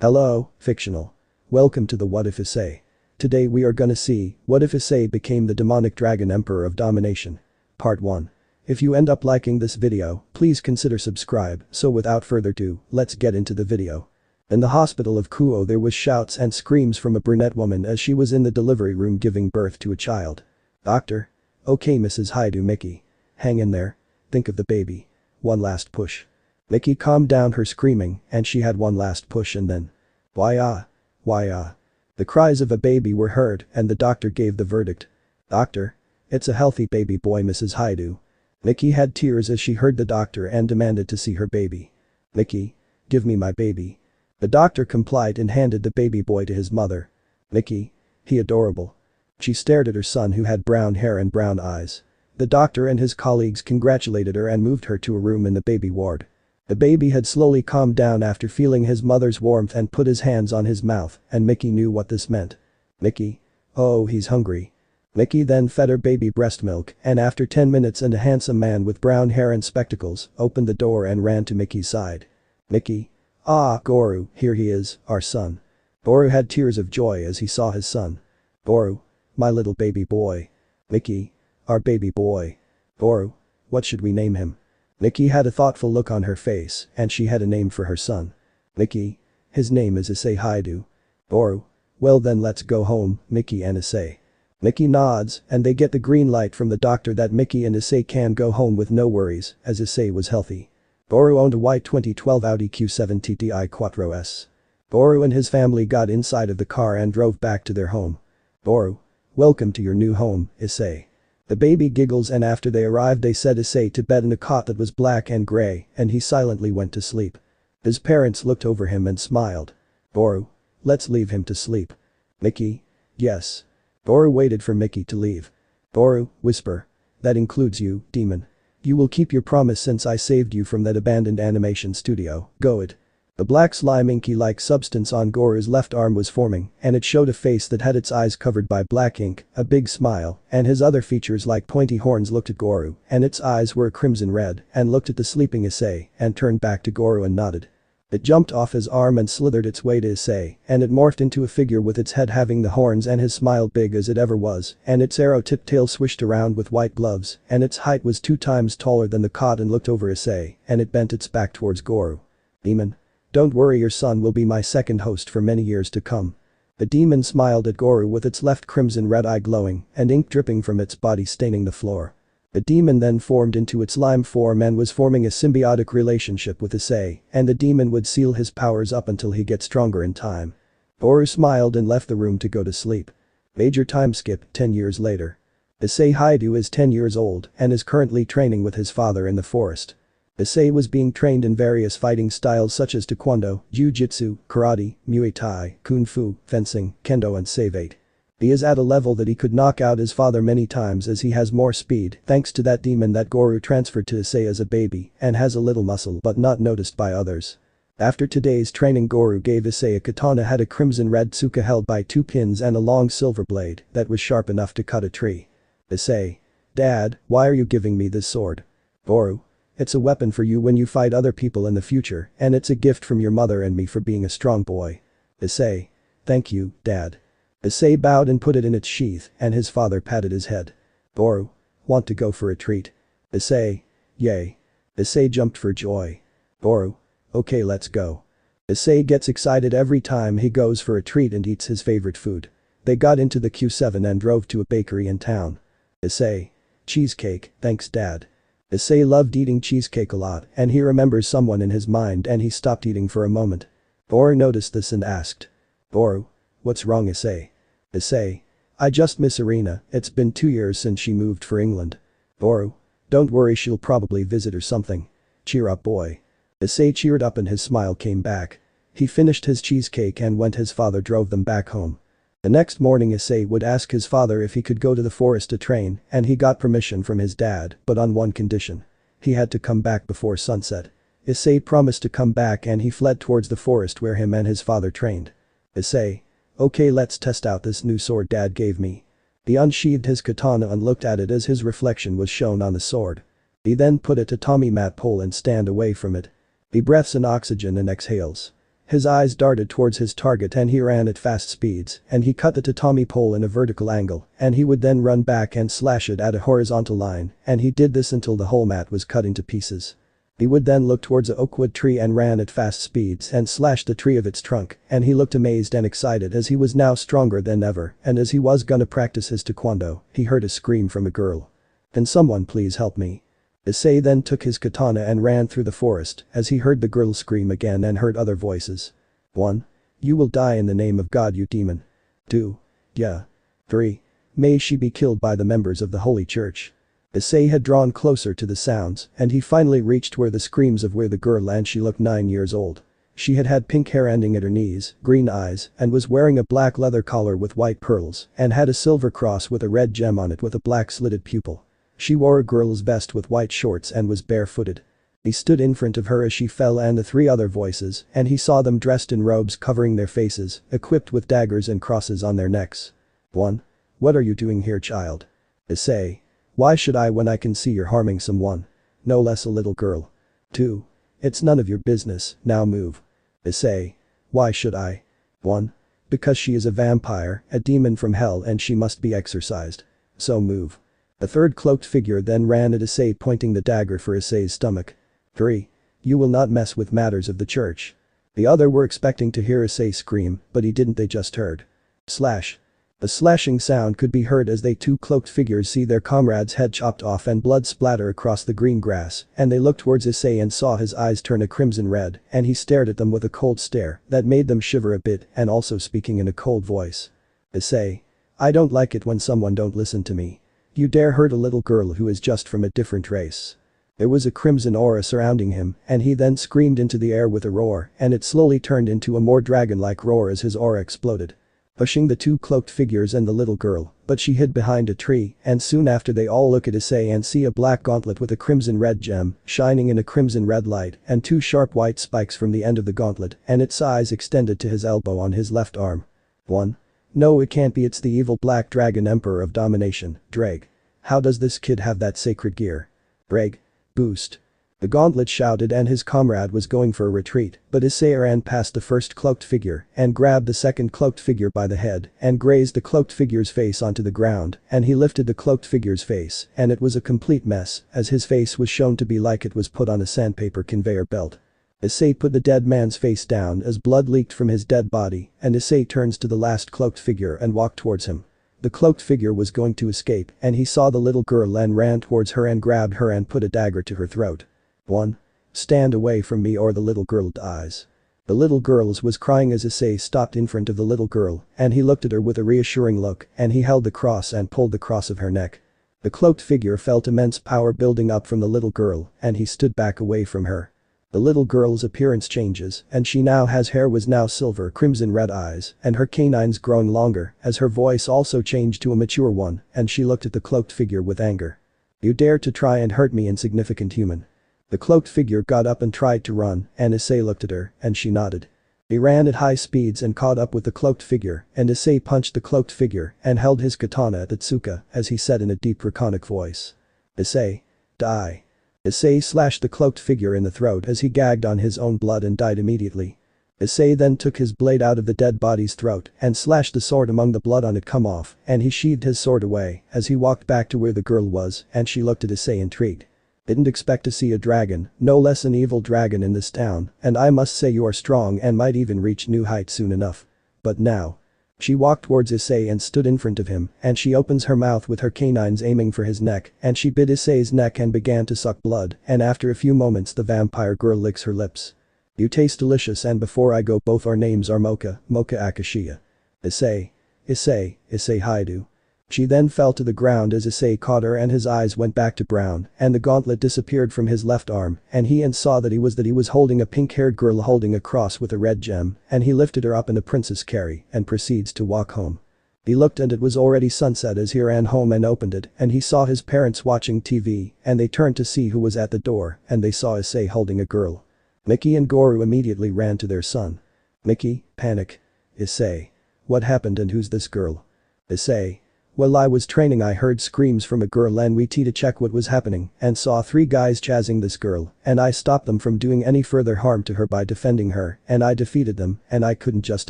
Hello, fictional. Welcome to the What If Issei. Today we are gonna see, what if Issei became the demonic dragon emperor of Domination? Part 1. If you end up liking this video, please consider subscribe, so without further ado, let's get into the video. In the hospital of Kuo there was shouts and screams from a brunette woman as she was in the delivery room giving birth to a child. Doctor? Okay Mrs. Hyoudou Mickey. Hang in there. Think of the baby. One last push. Mickey calmed down her screaming and she had one last push and then. Why ah. The cries of a baby were heard and the doctor gave the verdict. Doctor? It's a healthy baby boy Mrs. Hyoudou. Mickey had tears as she heard the doctor and demanded to see her baby. Mickey? Give me my baby. The doctor complied and handed the baby boy to his mother. Mickey? He adorable. She stared at her son who had brown hair and brown eyes. The doctor and his colleagues congratulated her and moved her to a room in the baby ward. The baby had slowly calmed down after feeling his mother's warmth and put his hands on his mouth, and Mickey knew what this meant. Mickey? Oh, he's hungry. Mickey then fed her baby breast milk and after 10 minutes and a handsome man with brown hair and spectacles opened the door and ran to Mickey's side. Mickey? Ah, Goru, here he is, our son. Goru had tears of joy as he saw his son. Goru? My little baby boy. Mickey? Our baby boy. Goru? What should we name him? Mickey had a thoughtful look on her face and she had a name for her son. Mickey? His name is Issei Hyoudou. Goru? Well then let's go home, Mickey and Issei. Mickey nods and they get the green light from the doctor that Mickey and Issei can go home with no worries as Issei was healthy. Goru owned a white 2012 Audi Q7 TDI Quattro S. Goru and his family got inside of the car and drove back to their home. Goru? Welcome to your new home, Issei. The baby giggles and after they arrived they set Issei to bed in a cot that was black and grey and he silently went to sleep. His parents looked over him and smiled. Goru? Let's leave him to sleep. Mickey? Yes. Goru waited for Mickey to leave. Goru, whisper. That includes you, demon. You will keep your promise since I saved you from that abandoned animation studio, go it. The black slime inky-like substance on Goru's left arm was forming and it showed a face that had its eyes covered by black ink, a big smile, and his other features like pointy horns looked at Goru and its eyes were crimson red and looked at the sleeping Issei and turned back to Goru and nodded. It jumped off his arm and slithered its way to Issei and it morphed into a figure with its head having the horns and his smile big as it ever was and its arrow-tipped tail swished around with white gloves and its height was 2 times taller than the cot and looked over Issei and it bent its back towards Goru. Demon? Don't worry, your son will be my second host for many years to come. The demon smiled at Goru with its left crimson red eye glowing and ink dripping from its body staining the floor. The demon then formed into its lime form and was forming a symbiotic relationship with Issei and the demon would seal his powers up until he gets stronger in time. Goru smiled and left the room to go to sleep. Major time skip, 10 years later. Issei Hyoudou is 10 years old and is currently training with his father in the forest. Issei was being trained in various fighting styles such as taekwondo, jiu-jitsu, karate, muay thai, kung fu, fencing, kendo and savate. He is at a level that he could knock out his father many times as he has more speed thanks to that demon that Goru transferred to Issei as a baby and has a little muscle but not noticed by others. After today's training Goru gave Issei a katana had a crimson red tsuka held by 2 pins and a long silver blade that was sharp enough to cut a tree. Issei. Dad, why are you giving me this sword? Goru. It's a weapon for you when you fight other people in the future and it's a gift from your mother and me for being a strong boy. Issei. Thank you, Dad. Issei bowed and put it in its sheath and his father patted his head. Goru. Want to go for a treat? Issei. Yay. Issei jumped for joy. Goru. Okay, let's go. Issei gets excited every time he goes for a treat and eats his favorite food. They got into the Q7 and drove to a bakery in town. Issei. Cheesecake, thanks Dad. Issei loved eating cheesecake a lot and he remembers someone in his mind and he stopped eating for a moment. Goru noticed this and asked. Goru. What's wrong Issei? Issei. I just miss Irina, it's been 2 years since she moved for England. Goru. Don't worry, she'll probably visit or something. Cheer up boy. Issei cheered up and his smile came back. He finished his cheesecake and when his father drove them back home. The next morning Issei would ask his father if he could go to the forest to train and he got permission from his dad but on one condition. He had to come back before sunset. Issei promised to come back and he fled towards the forest where him and his father trained. Issei. Okay, let's test out this new sword Dad gave me. He unsheathed his katana and looked at it as his reflection was shown on the sword. He then put it to Tommy mat pole and stand away from it. He breaths in oxygen and exhales. His eyes darted towards his target and he ran at fast speeds, and he cut the tatami pole in a vertical angle, and he would then run back and slash it at a horizontal line, and he did this until the whole mat was cut into pieces. He would then look towards a oakwood tree and ran at fast speeds and slashed the tree of its trunk, and he looked amazed and excited as he was now stronger than ever, and as he was gonna practice his taekwondo, he heard a scream from a girl. "Can someone please help me?" Issei then took his katana and ran through the forest as he heard the girl scream again and heard other voices. 1. You will die in the name of God, you demon. 2. Yeah. 3. May she be killed by the members of the Holy Church. Issei had drawn closer to the sounds and he finally reached where the screams of where the girl and she looked 9 years old. She had had pink hair ending at her knees, green eyes, and was wearing a black leather collar with white pearls and had a silver cross with a red gem on it with a black slitted pupil. She wore a girl's vest with white shorts and was barefooted. He stood in front of her as she fell and the 3 other voices, and he saw them dressed in robes covering their faces, equipped with daggers and crosses on their necks. 1. What are you doing here, child? Issei. Why should I when I can see you're harming someone? No less a little girl. 2. It's none of your business, now move. Issei. Why should I? 1. Because she is a vampire, a demon from hell and she must be exorcised. So move. A third cloaked figure then ran at Issei pointing the dagger for Issei's stomach. 3. You will not mess with matters of the church. The other were expecting to hear Issei scream, but he didn't, they just heard. Slash. A slashing sound could be heard as they 2 cloaked figures see their comrade's head chopped off and blood splatter across the green grass, and they looked towards Issei and saw his eyes turn a crimson red, and he stared at them with a cold stare that made them shiver a bit and also speaking in a cold voice. Issei. I don't like it when someone don't listen to me. You dare hurt a little girl who is just from a different race. There was a crimson aura surrounding him, and he then screamed into the air with a roar, and it slowly turned into a more dragon-like roar as his aura exploded. Pushing the 2 cloaked figures and the little girl, but she hid behind a tree, and soon after they all look at Issei and see a black gauntlet with a crimson red gem, shining in a crimson red light, and 2 sharp white spikes from the end of the gauntlet, and its size extended to his elbow on his left arm. 1. No, it can't be, it's the evil black dragon emperor of domination, Dreg. How does this kid have that sacred gear? Dreg. Boost. The gauntlet shouted and his comrade was going for a retreat, but Issei ran past the first cloaked figure and grabbed the second cloaked figure by the head and grazed the cloaked figure's face onto the ground, and he lifted the cloaked figure's face and it was a complete mess as his face was shown to be like it was put on a sandpaper conveyor belt. Issei put the dead man's face down as blood leaked from his dead body, and Issei turns to the last cloaked figure and walked towards him. The cloaked figure was going to escape and he saw the little girl and ran towards her and grabbed her and put a dagger to her throat. 1. Stand away from me or the little girl dies. The little girl was crying as Issei stopped in front of the little girl and he looked at her with a reassuring look and he held the cross and pulled the cross of her neck. The cloaked figure felt immense power building up from the little girl and he stood back away from her. The little girl's appearance changes and she now has hair was now silver crimson red eyes and her canines grown longer as her voice also changed to a mature one and she looked at the cloaked figure with anger. You dare to try and hurt me, insignificant human. The cloaked figure got up and tried to run and Issei looked at her and she nodded. He ran at high speeds and caught up with the cloaked figure and Issei punched the cloaked figure and held his katana at the tsuka as he said in a deep draconic voice. Issei. Die. Issei slashed the cloaked figure in the throat as he gagged on his own blood and died immediately. Issei then took his blade out of the dead body's throat and slashed the sword among the blood on it come off and he sheathed his sword away as he walked back to where the girl was and she looked at Issei intrigued. Didn't expect to see a dragon, no less an evil dragon in this town, and I must say you are strong and might even reach new heights soon enough. But now. She walked towards Issei and stood in front of him and she opens her mouth with her canines aiming for his neck and she bit Issei's neck and began to suck blood and after a few moments the vampire girl licks her lips. You taste delicious and before I go both our names are Mocha Akashiya. Issei Hyoudou. She then fell to the ground as Issei caught her and his eyes went back to brown and the gauntlet disappeared from his left arm and he saw that he was holding a pink-haired girl holding a cross with a red gem and he lifted her up in a princess carry and proceeds to walk home. He looked and it was already sunset as he ran home and opened it and he saw his parents watching TV and they turned to see who was at the door and they saw Issei holding a girl. Mickey and Goru immediately ran to their son. Mickey, panic. Issei. What happened and who's this girl? Issei. While I was training I heard screams from a girl and we to check what was happening and saw 3 guys chasing this girl and I stopped them from doing any further harm to her by defending her and I defeated them and I couldn't just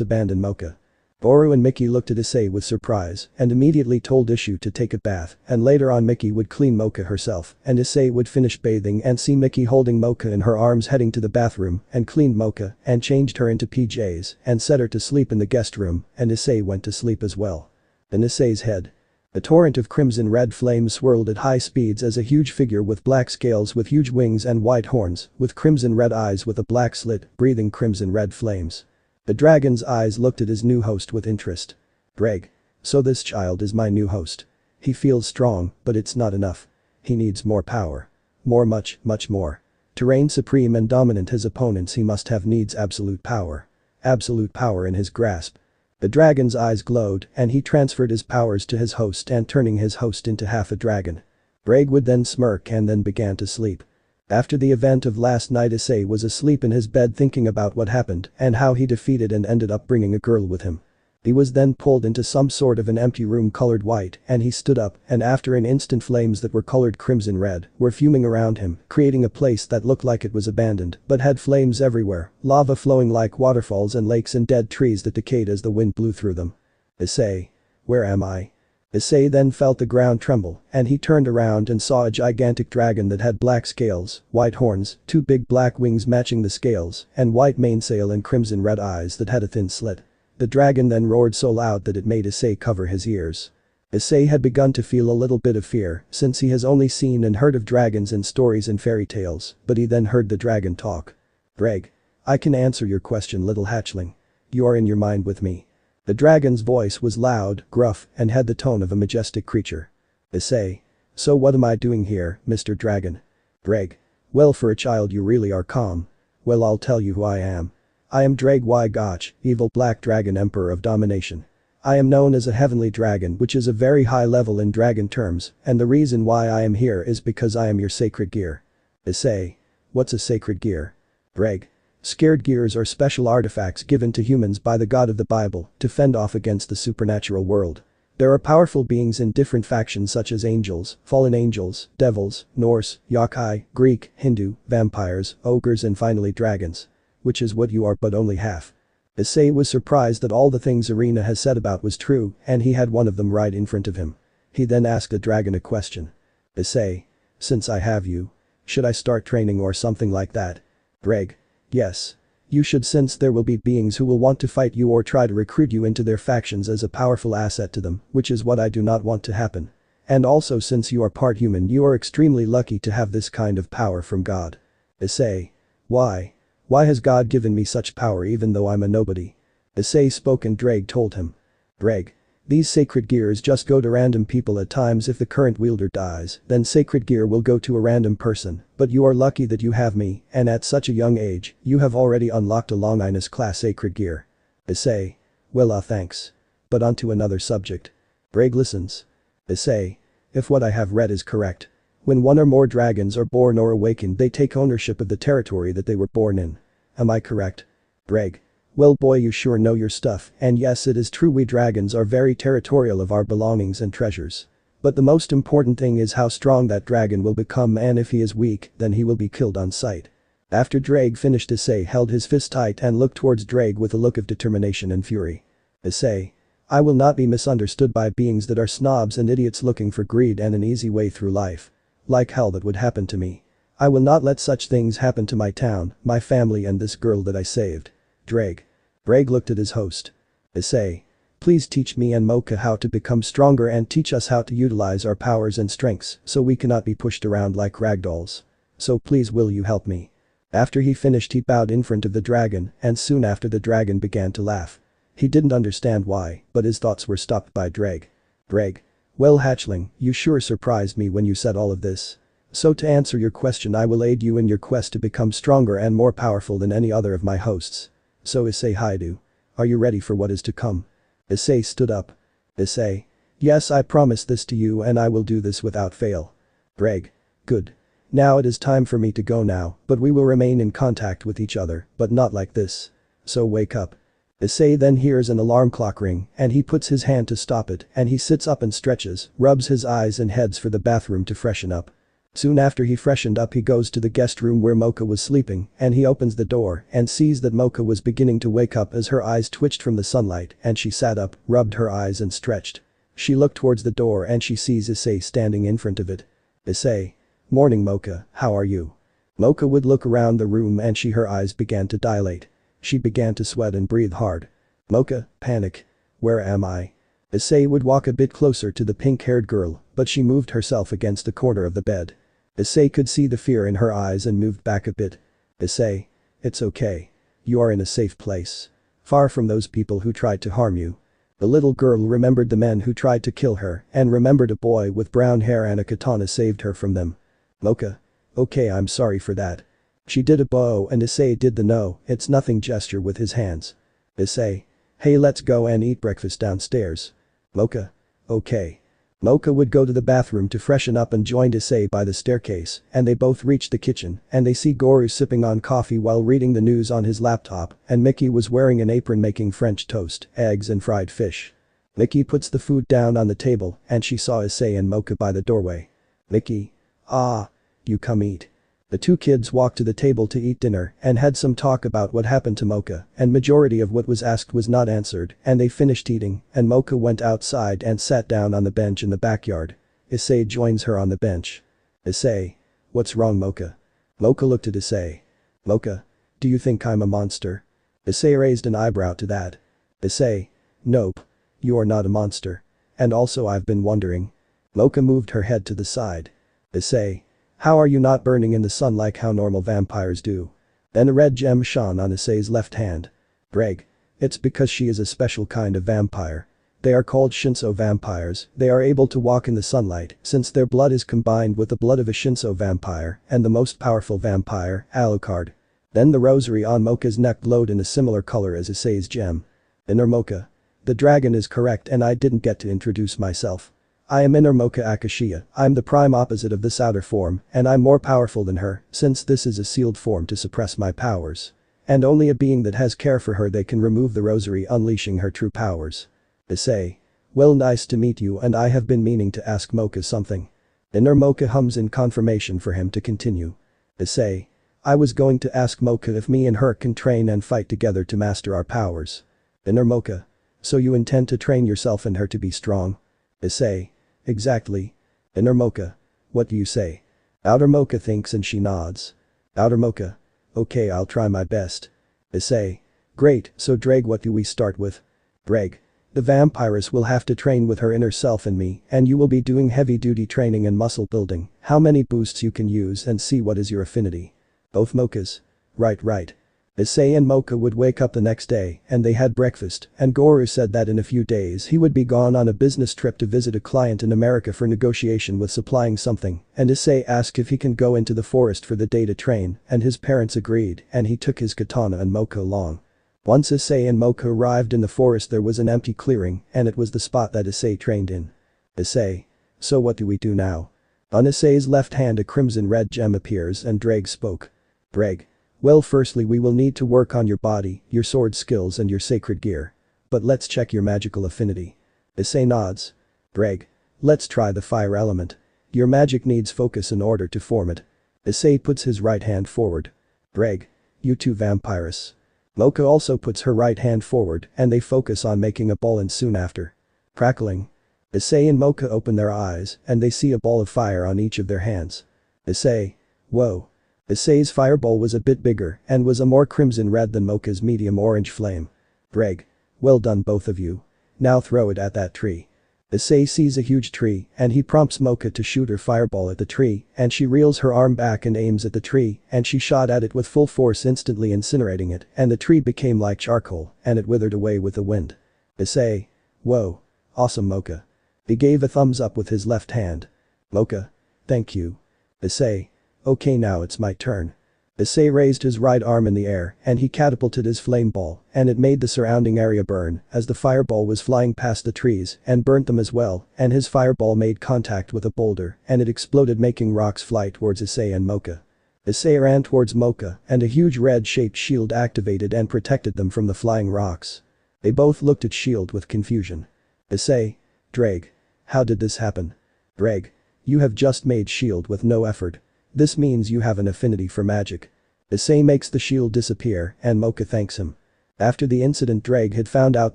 abandon Mocha. Boru and Mickey looked at Issei with surprise and immediately told Issei to take a bath and later on Mickey would clean Mocha herself and Issei would finish bathing and see Mickey holding Mocha in her arms heading to the bathroom and cleaned Mocha and changed her into PJs and set her to sleep in the guest room and Issei went to sleep as well. In Issei's head. A torrent of crimson red flames swirled at high speeds as a huge figure with black scales with huge wings and white horns with crimson red eyes with a black slit breathing crimson red flames. The dragon's eyes looked at his new host with interest. Greg. So this child is my new host. He feels strong, but it's not enough. He needs more power. More much more. To reign supreme and dominant his opponents he must have needs absolute power. Absolute power in his grasp. The dragon's eyes glowed and he transferred his powers to his host and turning his host into half a dragon. Greg would then smirk and then began to sleep. After the event of last night Issei was asleep in his bed thinking about what happened and how he defeated and ended up bringing a girl with him. He was then pulled into some sort of an empty room colored white and he stood up and after an instant flames that were colored crimson red were fuming around him, creating a place that looked like it was abandoned but had flames everywhere, lava flowing like waterfalls and lakes and dead trees that decayed as the wind blew through them. Issei. Where am I? Issei then felt the ground tremble and he turned around and saw a gigantic dragon that had black scales, white horns, 2 big black wings matching the scales, and white mainsail and crimson red eyes that had a thin slit. The dragon then roared so loud that it made Issei cover his ears. Issei had begun to feel a little bit of fear since he has only seen and heard of dragons in stories and fairy tales, but he then heard the dragon talk. Greg. I can answer your question little hatchling. You are in your mind with me. The dragon's voice was loud, gruff, and had the tone of a majestic creature. Issei. So what am I doing here, Mr. Dragon? Greg. Well for a child you really are calm. Well I'll tell you who I am. I am Drag Y Gotch, evil black dragon emperor of domination. I am known as a heavenly dragon which is a very high level in dragon terms and the reason why I am here is because I am your sacred gear. Issei. What's a sacred gear? Greg. Scared gears are special artifacts given to humans by the god of the Bible to fend off against the supernatural world. There are powerful beings in different factions such as angels, fallen angels, devils, Norse, yokai, Greek, Hindu, vampires, ogres and finally dragons. Which is what you are but only half. Issei was surprised that all the things Arena has said about was true and he had one of them right in front of him. He then asked the dragon a question. Issei. Since I have you. Should I start training or something like that? Greg. Yes. You should since there will be beings who will want to fight you or try to recruit you into their factions as a powerful asset to them, which is what I do not want to happen. And also since you are part human you are extremely lucky to have this kind of power from God. Issei. Why? Why has God given me such power even though I'm a nobody? Issei spoke and Drag told him. Drag. These sacred gears just go to random people at times if the current wielder dies, then sacred gear will go to a random person, but you are lucky that you have me, and at such a young age, you have already unlocked a Longinus class sacred gear. Issei. Well thanks. But on to another subject. Drag listens. Issei. If what I have read is correct. When one or more dragons are born or awakened they take ownership of the territory that they were born in. Am I correct? Drag. Well boy you sure know your stuff and yes it is true we dragons are very territorial of our belongings and treasures. But the most important thing is how strong that dragon will become and if he is weak then he will be killed on sight. After Drag finished Issei held his fist tight and looked towards Drag with a look of determination and fury. Issei. I will not be misunderstood by beings that are snobs and idiots looking for greed and an easy way through life. Like hell that would happen to me. I will not let such things happen to my town, my family and this girl that I saved. Drag. Drag looked at his host. Issei. Please teach me and Mocha how to become stronger and teach us how to utilize our powers and strengths so we cannot be pushed around like ragdolls. So please will you help me? After he finished he bowed in front of the dragon and soon after the dragon began to laugh. He didn't understand why, but his thoughts were stopped by Drag. Drag. Well hatchling, you sure surprised me when you said all of this. So to answer your question I will aid you in your quest to become stronger and more powerful than any other of my hosts. So Issei Hyoudou. Are you ready for what is to come? Issei stood up. Issei. Yes I promise this to you and I will do this without fail. Drag. Good. Now it is time for me to go now, but we will remain in contact with each other, but not like this. So wake up. Issei then hears an alarm clock ring and he puts his hand to stop it and he sits up and stretches, rubs his eyes and heads for the bathroom to freshen up. Soon after he freshened up he goes to the guest room where Mocha was sleeping and he opens the door and sees that Mocha was beginning to wake up as her eyes twitched from the sunlight and she sat up, rubbed her eyes and stretched. She looked towards the door and she sees Issei standing in front of it. Issei. Morning Mocha, how are you? Mocha would look around the room and her eyes began to dilate. She began to sweat and breathe hard. Mocha, panic. Where am I? Issei would walk a bit closer to the pink-haired girl, but she moved herself against the corner of the bed. Issei could see the fear in her eyes and moved back a bit. Issei. It's okay. You are in a safe place. Far from those people who tried to harm you. The little girl remembered the men who tried to kill her and remembered a boy with brown hair and a katana saved her from them. Mocha. Okay, I'm sorry for that. She did a bow and Issei did the no, it's nothing gesture with his hands. Issei. Hey, let's go and eat breakfast downstairs. Mocha. Okay. Mocha would go to the bathroom to freshen up and joined Issei by the staircase and they both reached the kitchen and they see Goru sipping on coffee while reading the news on his laptop and Mickey was wearing an apron making French toast, eggs and fried fish. Mickey puts the food down on the table and she saw Issei and Mocha by the doorway. Mickey. Ah. You come eat. The two kids walked to the table to eat dinner and had some talk about what happened to Mocha and majority of what was asked was not answered and they finished eating and Mocha went outside and sat down on the bench in the backyard. Issei joins her on the bench. Issei. What's wrong Mocha? Mocha looked at Issei. Mocha. Do you think I'm a monster? Issei raised an eyebrow to that. Issei. Nope. You are not a monster. And also I've been wondering. Mocha moved her head to the side. Issei. How are you not burning in the sun like how normal vampires do? Then a red gem shone on Issei's left hand. Greg. It's because she is a special kind of vampire. They are called Shinso vampires, they are able to walk in the sunlight since their blood is combined with the blood of a Shinso vampire and the most powerful vampire, Alucard. Then the rosary on Mocha's neck glowed in a similar color as Issei's gem. Inner Mocha. The dragon is correct and I didn't get to introduce myself. I am Inner Mocha Akashiya, I'm the prime opposite of this outer form and I'm more powerful than her since this is a sealed form to suppress my powers. And only a being that has care for her they can remove the rosary unleashing her true powers. Issei. Well, nice to meet you and I have been meaning to ask Mocha something. Inner Mocha hums in confirmation for him to continue. Issei. I was going to ask Mocha if me and her can train and fight together to master our powers. Inner Mocha. So you intend to train yourself and her to be strong? Issei. Exactly. Inner Mocha. What do you say? Outer Mocha thinks and she nods. Outer Mocha. Okay, I'll try my best. Issei. Great, so Dreg, what do we start with? Dreg. The vampiress will have to train with her inner self and me and you will be doing heavy duty training and muscle building, how many boosts you can use and see what is your affinity. Both Mochas. Right. Issei and Mocha would wake up the next day and they had breakfast and Goru said that in a few days he would be gone on a business trip to visit a client in America for negotiation with supplying something and Issei asked if he can go into the forest for the day to train and his parents agreed and he took his katana and Mocha along. Once Issei and Mocha arrived in the forest there was an empty clearing and it was the spot that Issei trained in. Issei. So what do we do now? On Issei's left hand a crimson red gem appears and Dreg spoke. Dreg. Well, firstly we will need to work on your body, your sword skills and your sacred gear. But let's check your magical affinity. Issei nods. Dreg. Let's try the fire element. Your magic needs focus in order to form it. Issei puts his right hand forward. Dreg. You too vampiress. Mocha also puts her right hand forward and they focus on making a ball and soon after. Crackling. Issei and Mocha open their eyes and they see a ball of fire on each of their hands. Issei. Whoa. Issei's fireball was a bit bigger and was a more crimson red than Mocha's medium orange flame. Dreg. Well done both of you. Now throw it at that tree. Issei sees a huge tree and he prompts Mocha to shoot her fireball at the tree and she reels her arm back and aims at the tree and she shot at it with full force instantly incinerating it and the tree became like charcoal and it withered away with the wind. Issei. Whoa. Awesome Mocha. He gave a thumbs up with his left hand. Mocha. Thank you. Issei. Okay, now it's my turn. Issei raised his right arm in the air and he catapulted his flame ball and it made the surrounding area burn as the fireball was flying past the trees and burnt them as well and his fireball made contact with a boulder and it exploded making rocks fly towards Issei and Mocha. Issei ran towards Mocha and a huge red-shaped shield activated and protected them from the flying rocks. They both looked at Shield with confusion. Issei. Dreg. How did this happen? Dreg. You have just made Shield with no effort. This means you have an affinity for magic. Issei makes the shield disappear and Mocha thanks him. After the incident, Dreg had found out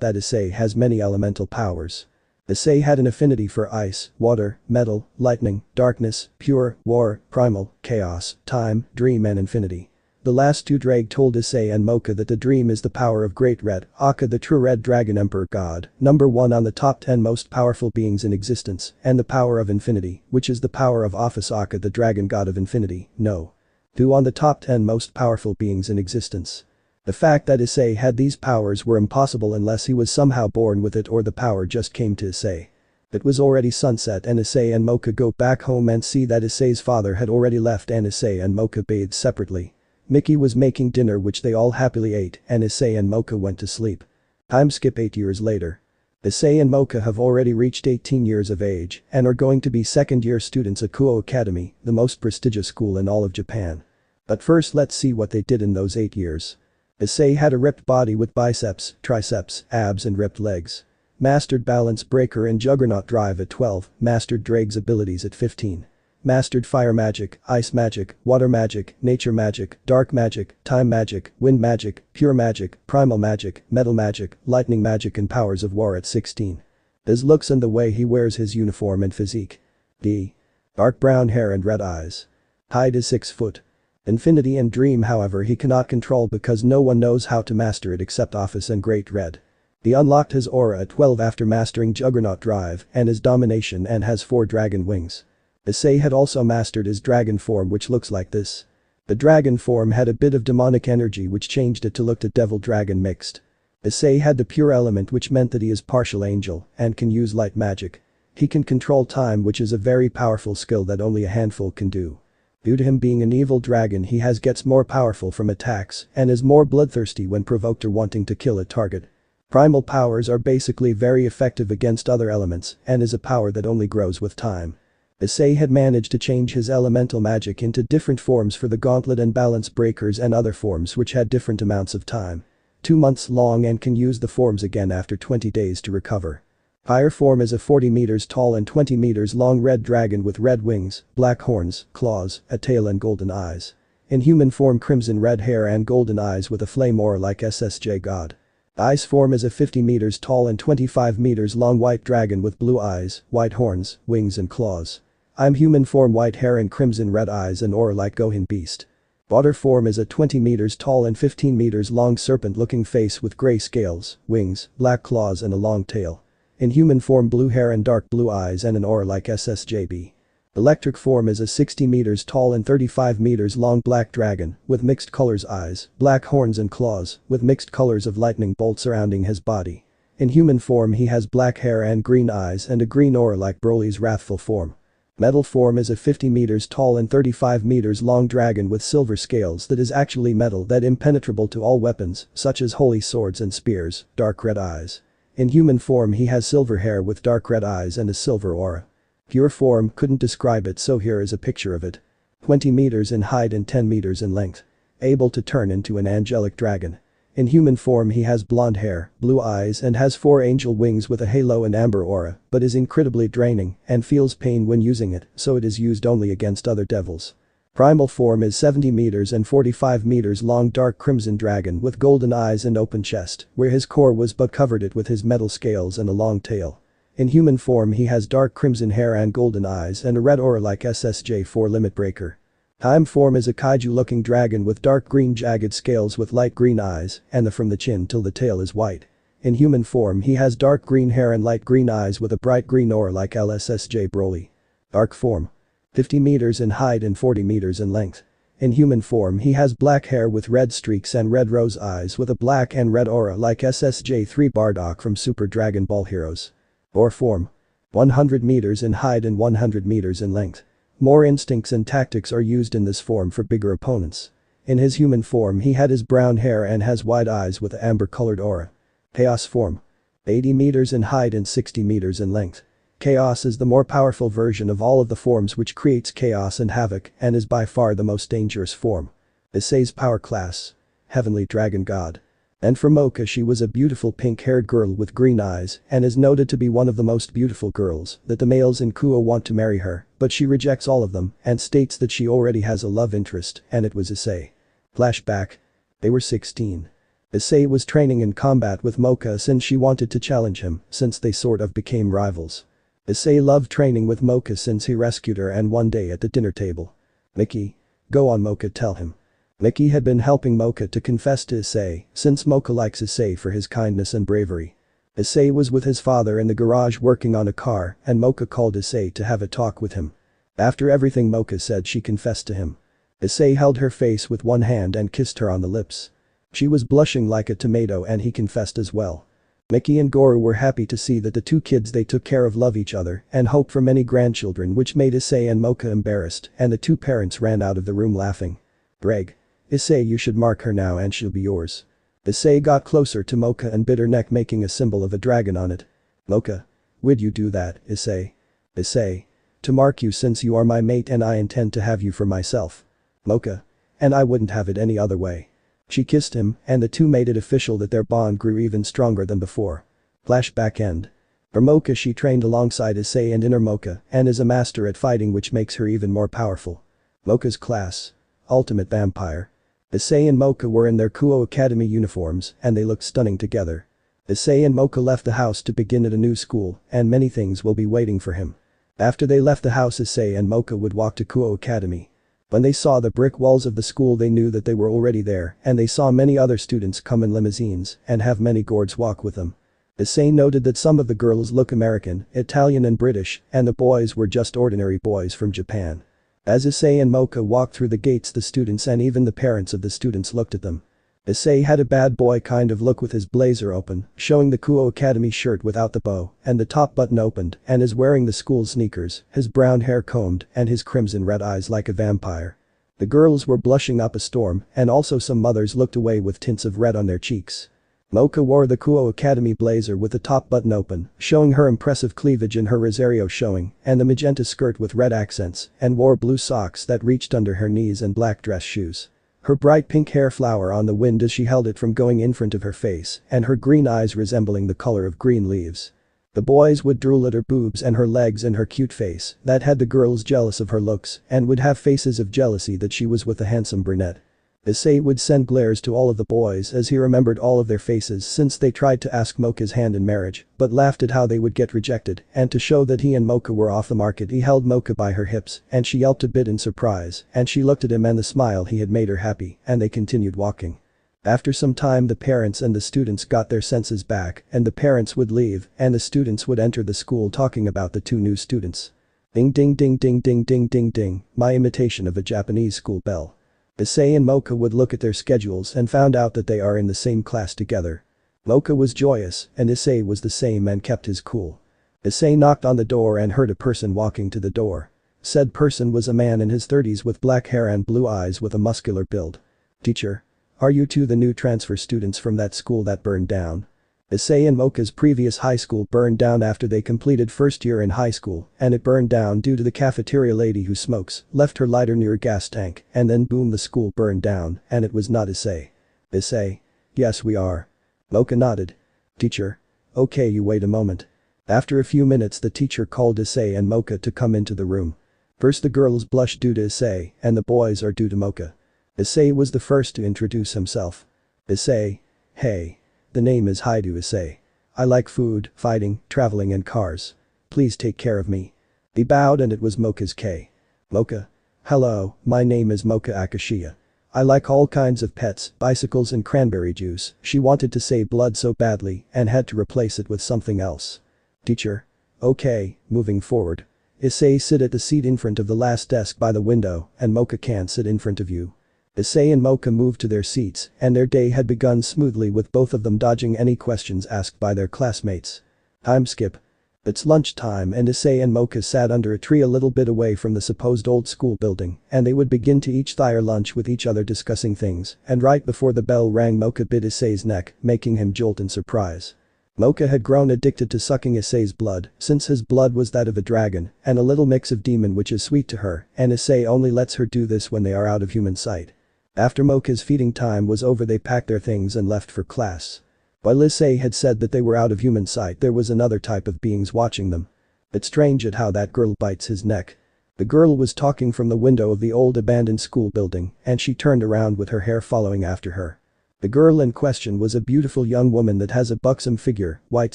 that Issei has many elemental powers. Issei had an affinity for ice, water, metal, lightning, darkness, pure, war, primal, chaos, time, dream and infinity. The last two Dreg told Issei and Mocha that the dream is the power of Great Red, Akka the true Red Dragon Emperor God, number 1 on the top 10 most powerful beings in existence, and the power of infinity, which is the power of Office Akka the Dragon God of Infinity, no. 2 on the top 10 most powerful beings in existence. The fact that Issei had these powers were impossible unless he was somehow born with it or the power just came to Issei. It was already sunset and Issei and Mocha go back home and see that Issei's father had already left and Issei and Mocha bathed separately. Mickey was making dinner which they all happily ate and Issei and Mocha went to sleep. Time skip 8 years later. Issei and Mocha have already reached 18 years of age and are going to be second-year students at Kuo Academy, the most prestigious school in all of Japan. But first let's see what they did in those 8 years. Issei had a ripped body with biceps, triceps, abs and ripped legs. Mastered balance breaker and juggernaut drive at 12, mastered Dreg's abilities at 15. Mastered fire magic, ice magic, water magic, nature magic, dark magic, time magic, wind magic, pure magic, primal magic, metal magic, lightning magic and powers of war at 16. His looks and the way he wears his uniform and physique. D. Dark brown hair and red eyes. Height is 6 foot. Infinity and Dream however he cannot control because no one knows how to master it except Office and Great Red. He unlocked his aura at 12 after mastering Juggernaut Drive and his Domination and has 4 dragon wings. Issei had also mastered his dragon form which looks like this. The dragon form had a bit of demonic energy which changed it to look to devil dragon mixed. Issei had the pure element which meant that he is partial angel and can use light magic. He can control time which is a very powerful skill that only a handful can do. Due to him being an evil dragon he gets more powerful from attacks and is more bloodthirsty when provoked or wanting to kill a target. Primal powers are basically very effective against other elements and is a power that only grows with time. Issei had managed to change his elemental magic into different forms for the gauntlet and balance breakers and other forms which had different amounts of time. 2 months long and can use the forms again after 20 days to recover. Fire form is a 40 meters tall and 20 meters long red dragon with red wings, black horns, claws, a tail and golden eyes. In human form crimson red hair and golden eyes with a flame aura like SSJ God. Ice form is a 50 meters tall and 25 meters long white dragon with blue eyes, white horns, wings and claws. I'm human form white hair and crimson red eyes and aura like Gohan beast. Water form is a 20 meters tall and 15 meters long serpent looking face with gray scales, wings, black claws and a long tail. In human form blue hair and dark blue eyes and an aura like SSJB. Electric form is a 60 meters tall and 35 meters long black dragon with mixed colors eyes, black horns and claws with mixed colors of lightning bolt surrounding his body. In human form he has black hair and green eyes and a green aura like Broly's wrathful form. Metal form is a 50 meters tall and 35 meters long dragon with silver scales that is actually metal that impenetrable to all weapons such as holy swords and spears, dark red eyes. In human form he has silver hair with dark red eyes and a silver aura. Pure form couldn't describe it so here is a picture of it. 20 meters in height and 10 meters in length. Able to turn into an angelic dragon. In human form he has blonde hair, blue eyes and has 4 angel wings with a halo and amber aura, but is incredibly draining and feels pain when using it, so it is used only against other devils. Primal form is 70 meters and 45 meters long dark crimson dragon with golden eyes and open chest, where his core was but covered it with his metal scales and a long tail. In human form he has dark crimson hair and golden eyes and a red aura like SSJ4 limit breaker. Time form is a kaiju looking dragon with dark green jagged scales with light green eyes and from the chin till the tail is white. In human form he has dark green hair and light green eyes with a bright green aura like LSSJ Broly. Dark form. 50 meters in height and 40 meters in length. In human form he has black hair with red streaks and red rose eyes with a black and red aura like SSJ3 Bardock from Super Dragon Ball Heroes. Or form. 100 meters in height and 100 meters in length. More instincts and tactics are used in this form for bigger opponents. In his human form he had his brown hair and has wide eyes with amber colored aura. Chaos form. 80 meters in height and 60 meters in length. Chaos is the more powerful version of all of the forms which creates chaos and havoc and is by far the most dangerous form. Issei's power class. Heavenly Dragon God. And for Mocha, she was a beautiful pink-haired girl with green eyes and is noted to be one of the most beautiful girls that the males in Kuo want to marry her, but she rejects all of them and states that she already has a love interest and it was Issei. Flashback. They were 16. Issei was training in combat with Mocha since she wanted to challenge him since they sort of became rivals. Issei loved training with Mocha since he rescued her and one day at the dinner table. Mickey. Go on Mocha, tell him. Mickey had been helping Mocha to confess to Issei since Mocha likes Issei for his kindness and bravery. Issei was with his father in the garage working on a car and Mocha called Issei to have a talk with him. After everything Mocha said, she confessed to him. Issei held her face with one hand and kissed her on the lips. She was blushing like a tomato and he confessed as well. Mickey and Goro were happy to see that the two kids they took care of love each other and hope for many grandchildren, which made Issei and Mocha embarrassed and the two parents ran out of the room laughing. Greg. Issei, you should mark her now and she'll be yours. Issei got closer to Mocha and bit her neck, making a symbol of a dragon on it. Mocha. Would you do that, Issei? Issei. To mark you since you are my mate and I intend to have you for myself. Mocha. And I wouldn't have it any other way. She kissed him and the two made it official that their bond grew even stronger than before. Flashback end. For Mocha, she trained alongside Issei and Inner Mocha and is a master at fighting, which makes her even more powerful. Mocha's class. Ultimate Vampire. Issei and Mocha were in their Kuo Academy uniforms and they looked stunning together. Issei and Mocha left the house to begin at a new school and many things will be waiting for him. After they left the house, Issei and Mocha would walk to Kuo Academy. When they saw the brick walls of the school, they knew that they were already there and they saw many other students come in limousines and have many guards walk with them. Issei noted that some of the girls look American, Italian and British and the boys were just ordinary boys from Japan. As Issei and Mocha walked through the gates, the students and even the parents of the students looked at them. Issei had a bad boy kind of look with his blazer open, showing the Kuo Academy shirt without the bow and the top button opened, and is wearing the school sneakers, his brown hair combed and his crimson red eyes like a vampire. The girls were blushing up a storm and also some mothers looked away with tints of red on their cheeks. Mocha wore the Kuo Academy blazer with the top button open, showing her impressive cleavage and her Rosario showing, and the magenta skirt with red accents, and wore blue socks that reached under her knees and black dress shoes. Her bright pink hair flower on the wind as she held it from going in front of her face, and her green eyes resembling the color of green leaves. The boys would drool at her boobs and her legs and her cute face that had the girls jealous of her looks and would have faces of jealousy that she was with a handsome brunette. Issei would send glares to all of the boys as he remembered all of their faces since they tried to ask Mocha's hand in marriage but laughed at how they would get rejected, and to show that he and Mocha were off the market, he held Mocha by her hips and she yelped a bit in surprise and she looked at him and the smile he had made her happy and they continued walking. After some time, the parents and the students got their senses back and the parents would leave and the students would enter the school talking about the two new students. Ding ding ding ding ding ding ding ding, my imitation of a Japanese school bell. Issei and Mocha would look at their schedules and found out that they are in the same class together. Mocha was joyous and Issei was the same and kept his cool. Issei knocked on the door and heard a person walking to the door. Said person was a man in his 30s with black hair and blue eyes with a muscular build. Teacher. Are you two the new transfer students from that school that burned down? Issei and Mocha's previous high school burned down after they completed first year in high school and it burned down due to the cafeteria lady who smokes left her lighter near a gas tank and then boom, the school burned down and it was not Issei. Issei. Yes, we are. Mocha nodded. Teacher. Okay, you wait a moment. After a few minutes, the teacher called Issei and Mocha to come into the room. First the girls blushed due to Issei and the boys are due to Mocha. Issei was the first to introduce himself. Issei. Hey. The name is Hyoudou Issei. I like food, fighting, traveling and cars. Please take care of me. He bowed and it was Mocha's K. Mocha. Hello, my name is Mocha Akashiya. I like all kinds of pets, bicycles and cranberry juice. She wanted to say blood so badly and had to replace it with something else. Teacher. Okay, moving forward. Issei, sit at the seat in front of the last desk by the window and Mocha can't sit in front of you. Issei and Mocha moved to their seats and their day had begun smoothly with both of them dodging any questions asked by their classmates. Time skip. It's lunchtime and Issei and Mocha sat under a tree a little bit away from the supposed old school building and they would begin to each their lunch with each other discussing things, and right before the bell rang Mocha bit Issei's neck, making him jolt in surprise. Mocha had grown addicted to sucking Issei's blood since his blood was that of a dragon and a little mix of demon, which is sweet to her, and Issei only lets her do this when they are out of human sight. After Mocha's feeding time was over, they packed their things and left for class. While Issei had said that they were out of human sight, there was another type of beings watching them. It's strange at how that girl bites his neck. The girl was talking from the window of the old abandoned school building, and she turned around with her hair following after her. The girl in question was a beautiful young woman that has a buxom figure, white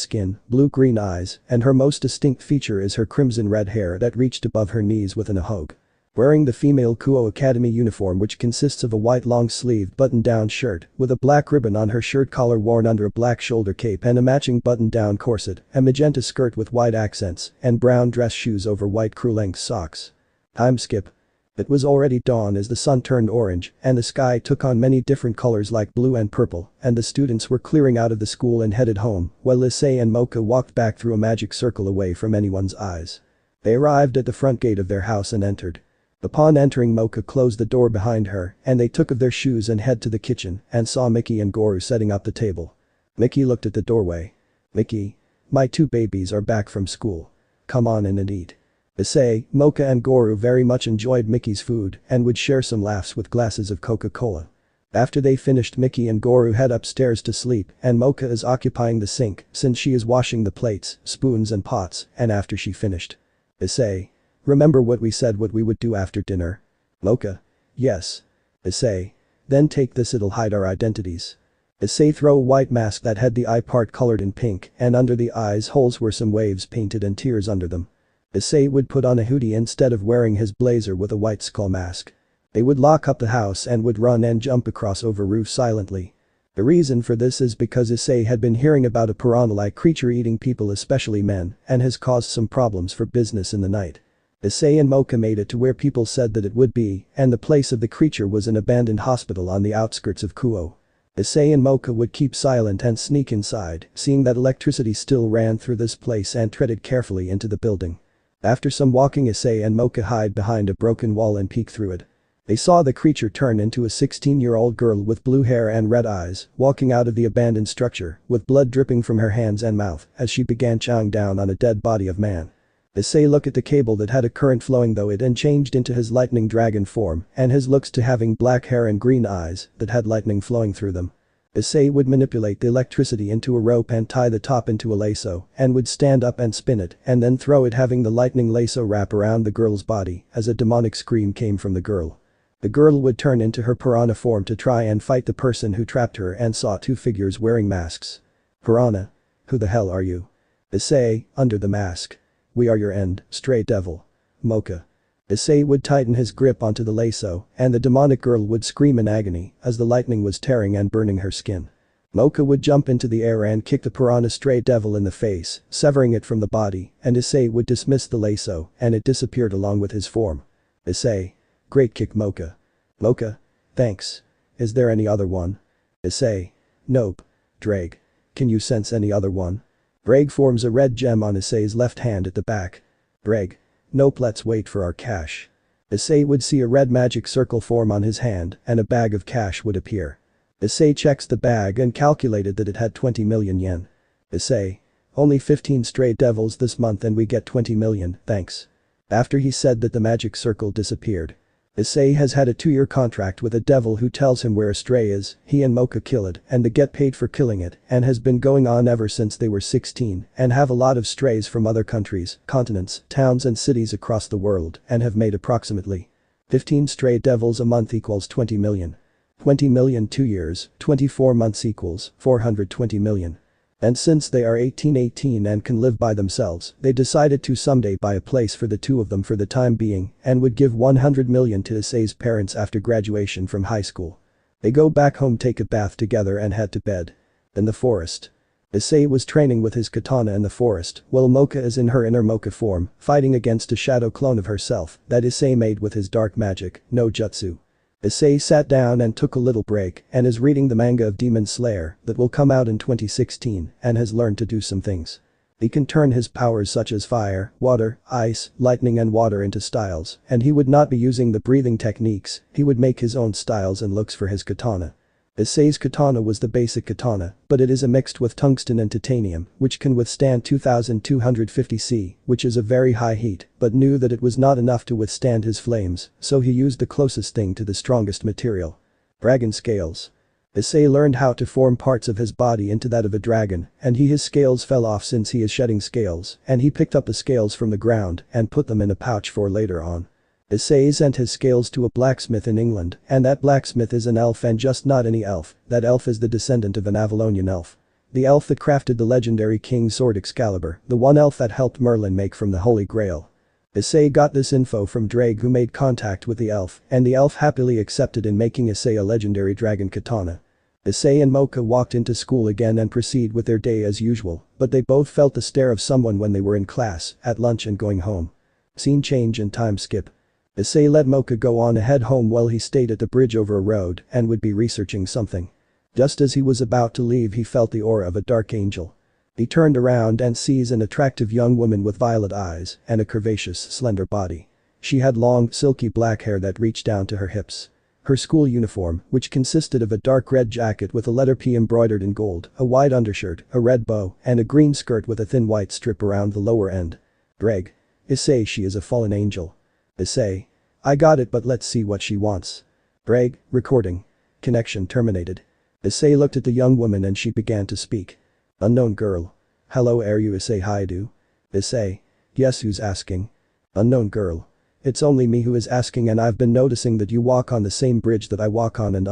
skin, blue-green eyes, and her most distinct feature is her crimson-red hair that reached above her knees within a hug. Wearing the female Kuo Academy uniform, which consists of a white long-sleeved button-down shirt with a black ribbon on her shirt collar worn under a black shoulder cape and a matching button-down corset, a magenta skirt with white accents, and brown dress shoes over white crew-length socks. Time skip. It was already dawn as the sun turned orange and the sky took on many different colors like blue and purple, and the students were clearing out of the school and headed home, while Issei and Mocha walked back through a magic circle away from anyone's eyes. They arrived at the front gate of their house and entered. Upon entering, Mocha closed the door behind her and they took off their shoes and head to the kitchen and saw Mickey and Goru setting up the table. Mickey looked at the doorway. "Mickey, my two babies are back from school. Come on in and eat." Issei, Mocha and Goru very much enjoyed Mickey's food and would share some laughs with glasses of Coca-Cola. After they finished, Mickey and Goru head upstairs to sleep and Mocha is occupying the sink since she is washing the plates, spoons and pots, and after she finished. Issei, "Remember what we said what we would do after dinner?" Mocha, "Yes." Issei, "Then take this, it'll hide our identities." Issei throw a white mask that had the eye part colored in pink and under the eyes holes were some waves painted and tears under them. Issei would put on a hoodie instead of wearing his blazer with a white skull mask. They would lock up the house and would run and jump across over roofs silently. The reason for this is because Issei had been hearing about a piranha-like creature eating people, especially men, and has caused some problems for business in the night. Issei and Mocha made it to where people said that it would be, and the place of the creature was an abandoned hospital on the outskirts of Kuo. Issei and Mocha would keep silent and sneak inside, seeing that electricity still ran through this place, and treaded carefully into the building. After some walking, Issei and Mocha hide behind a broken wall and peek through it. They saw the creature turn into a 16-year-old girl with blue hair and red eyes, walking out of the abandoned structure, with blood dripping from her hands and mouth as she began chowing down on a dead body of man. Issei looked at the cable that had a current flowing though it and changed into his lightning dragon form and his looks to having black hair and green eyes that had lightning flowing through them. Issei would manipulate the electricity into a rope and tie the top into a lasso and would stand up and spin it and then throw it, having the lightning lasso wrap around the girl's body as a demonic scream came from the girl. The girl would turn into her piranha form to try and fight the person who trapped her and saw two figures wearing masks. "Piranha? Who the hell are you?" Issei, under the mask. "We are your end, stray devil." Mocha. Issei would tighten his grip onto the lasso and the demonic girl would scream in agony as the lightning was tearing and burning her skin. Mocha would jump into the air and kick the piranha stray devil in the face, severing it from the body, and Issei would dismiss the lasso and it disappeared along with his form. Issei. "Great kick, Mocha." Mocha. "Thanks. Is there any other one?" Issei. "Nope. Drag. Can you sense any other one?" Drag forms a red gem on Issei's left hand at the back. Drag. "Nope, let's wait for our cash." Issei would see a red magic circle form on his hand and a bag of cash would appear. Issei checks the bag and calculated that it had 20 million yen. Issei. "Only 15 stray devils this month and we get 20 million, thanks." After he said that, the magic circle disappeared. Issei has had a 2-year contract with a devil who tells him where a stray is, he and Mocha kill it and they get paid for killing it, and has been going on ever since they were 16 and have a lot of strays from other countries, continents, towns and cities across the world and have made approximately 15 stray devils a month equals 20 million. 20 million 2 years, 24 months equals 420 million. And since they are 18 and can live by themselves, they decided to someday buy a place for the two of them for the time being and would give 100 million to Issei's parents after graduation from high school. They go back home, take a bath together and head to bed. In the forest. Issei was training with his katana in the forest while Mocha is in her inner Mocha form, fighting against a shadow clone of herself that Issei made with his dark magic, no jutsu. Issei sat down and took a little break and is reading the manga of Demon Slayer that will come out in 2016 and has learned to do some things. He can turn his powers such as fire, water, ice, lightning and water into styles, and he would not be using the breathing techniques, he would make his own styles and looks for his katana. Issei's katana was the basic katana, but it is a mixed with tungsten and titanium, which can withstand 2250 C, which is a very high heat, but knew that it was not enough to withstand his flames, so he used the closest thing to the strongest material. Dragon scales. Issei learned how to form parts of his body into that of a dragon, and his scales fell off since he is shedding scales, and he picked up the scales from the ground and put them in a pouch for later on. Issei sent his scales to a blacksmith in England, and that blacksmith is an elf, and just not any elf. That elf is the descendant of an Avalonian elf. The elf that crafted the legendary king's sword Excalibur, the one elf that helped Merlin make from the Holy Grail. Issei got this info from Drake, who made contact with the elf, and the elf happily accepted in making Issei a legendary dragon katana. Issei and Mocha walked into school again and proceed with their day as usual, but they both felt the stare of someone when they were in class, at lunch and going home. Scene change and time skip. Issei let Mocha go on ahead home while he stayed at the bridge over a road and would be researching something. Just as he was about to leave, he felt the aura of a dark angel. He turned around and sees an attractive young woman with violet eyes and a curvaceous, slender body. She had long, silky black hair that reached down to her hips. Her school uniform, which consisted of a dark red jacket with a letter P embroidered in gold, a white undershirt, a red bow, and a green skirt with a thin white strip around the lower end. Greg. Issei, she is a fallen angel. Issei. I got it, but let's see what she wants. Greg. Recording. Connection terminated. Issei looked at the young woman and she began to speak. Unknown girl. Hello, are you Issei Hyoudou? Issei. Yes, who's asking? Unknown girl. It's only me who is asking, and I've been noticing that you walk on the same bridge that I walk on, and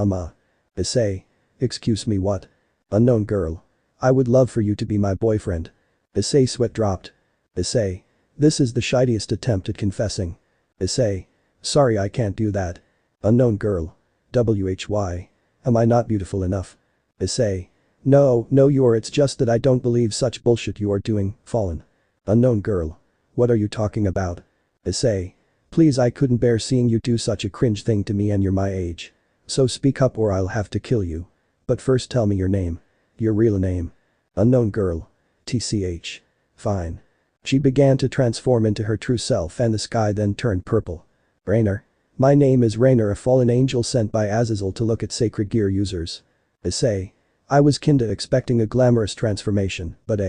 Issei. Excuse me, what? Unknown girl. I would love for you to be my boyfriend. Issei sweat dropped. Issei. This is the shittiest attempt at confessing. Issei. Sorry, I can't do that. Unknown girl. WHY. Am I not beautiful enough? Issei. No, you're, it's just that I don't believe such bullshit you are doing, fallen. Unknown girl. What are you talking about? Issei. Please, I couldn't bear seeing you do such a cringe thing to me, and you're my age. So speak up or I'll have to kill you. But first tell me your name. Your real name. Unknown girl. TCH. Fine. She began to transform into her true self and the sky then turned purple. Rainer. My name is Rainer, a fallen angel sent by Azazel to look at sacred gear users. Issei. I was kinda expecting a glamorous transformation, but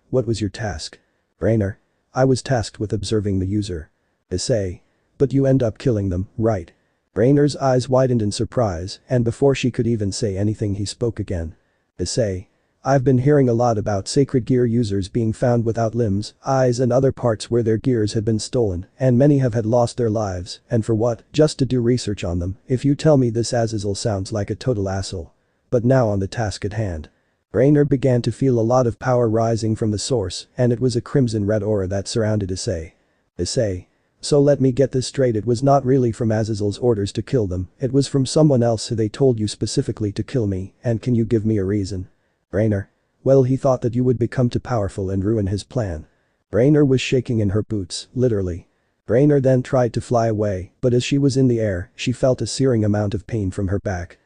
what was your task? Rainer. I was tasked with observing the user. Issei. But you end up killing them, right? Rainer's eyes widened in surprise, and before she could even say anything he spoke again. Issei. I've been hearing a lot about sacred gear users being found without limbs, eyes and other parts where their gears had been stolen, and many have had lost their lives, and for what? Just to do research on them. If you tell me this, Azazel sounds like a total asshole. But now on the task at hand. Rainer began to feel a lot of power rising from the source, and it was a crimson red aura that surrounded Issei. Issei. So let me get this straight, it was not really from Azazel's orders to kill them, it was from someone else who they told you specifically to kill me, and can you give me a reason? Rainer. Well, he thought that you would become too powerful and ruin his plan. Rainer was shaking in her boots, literally. Rainer then tried to fly away, but as she was in the air, she felt a searing amount of pain from her back.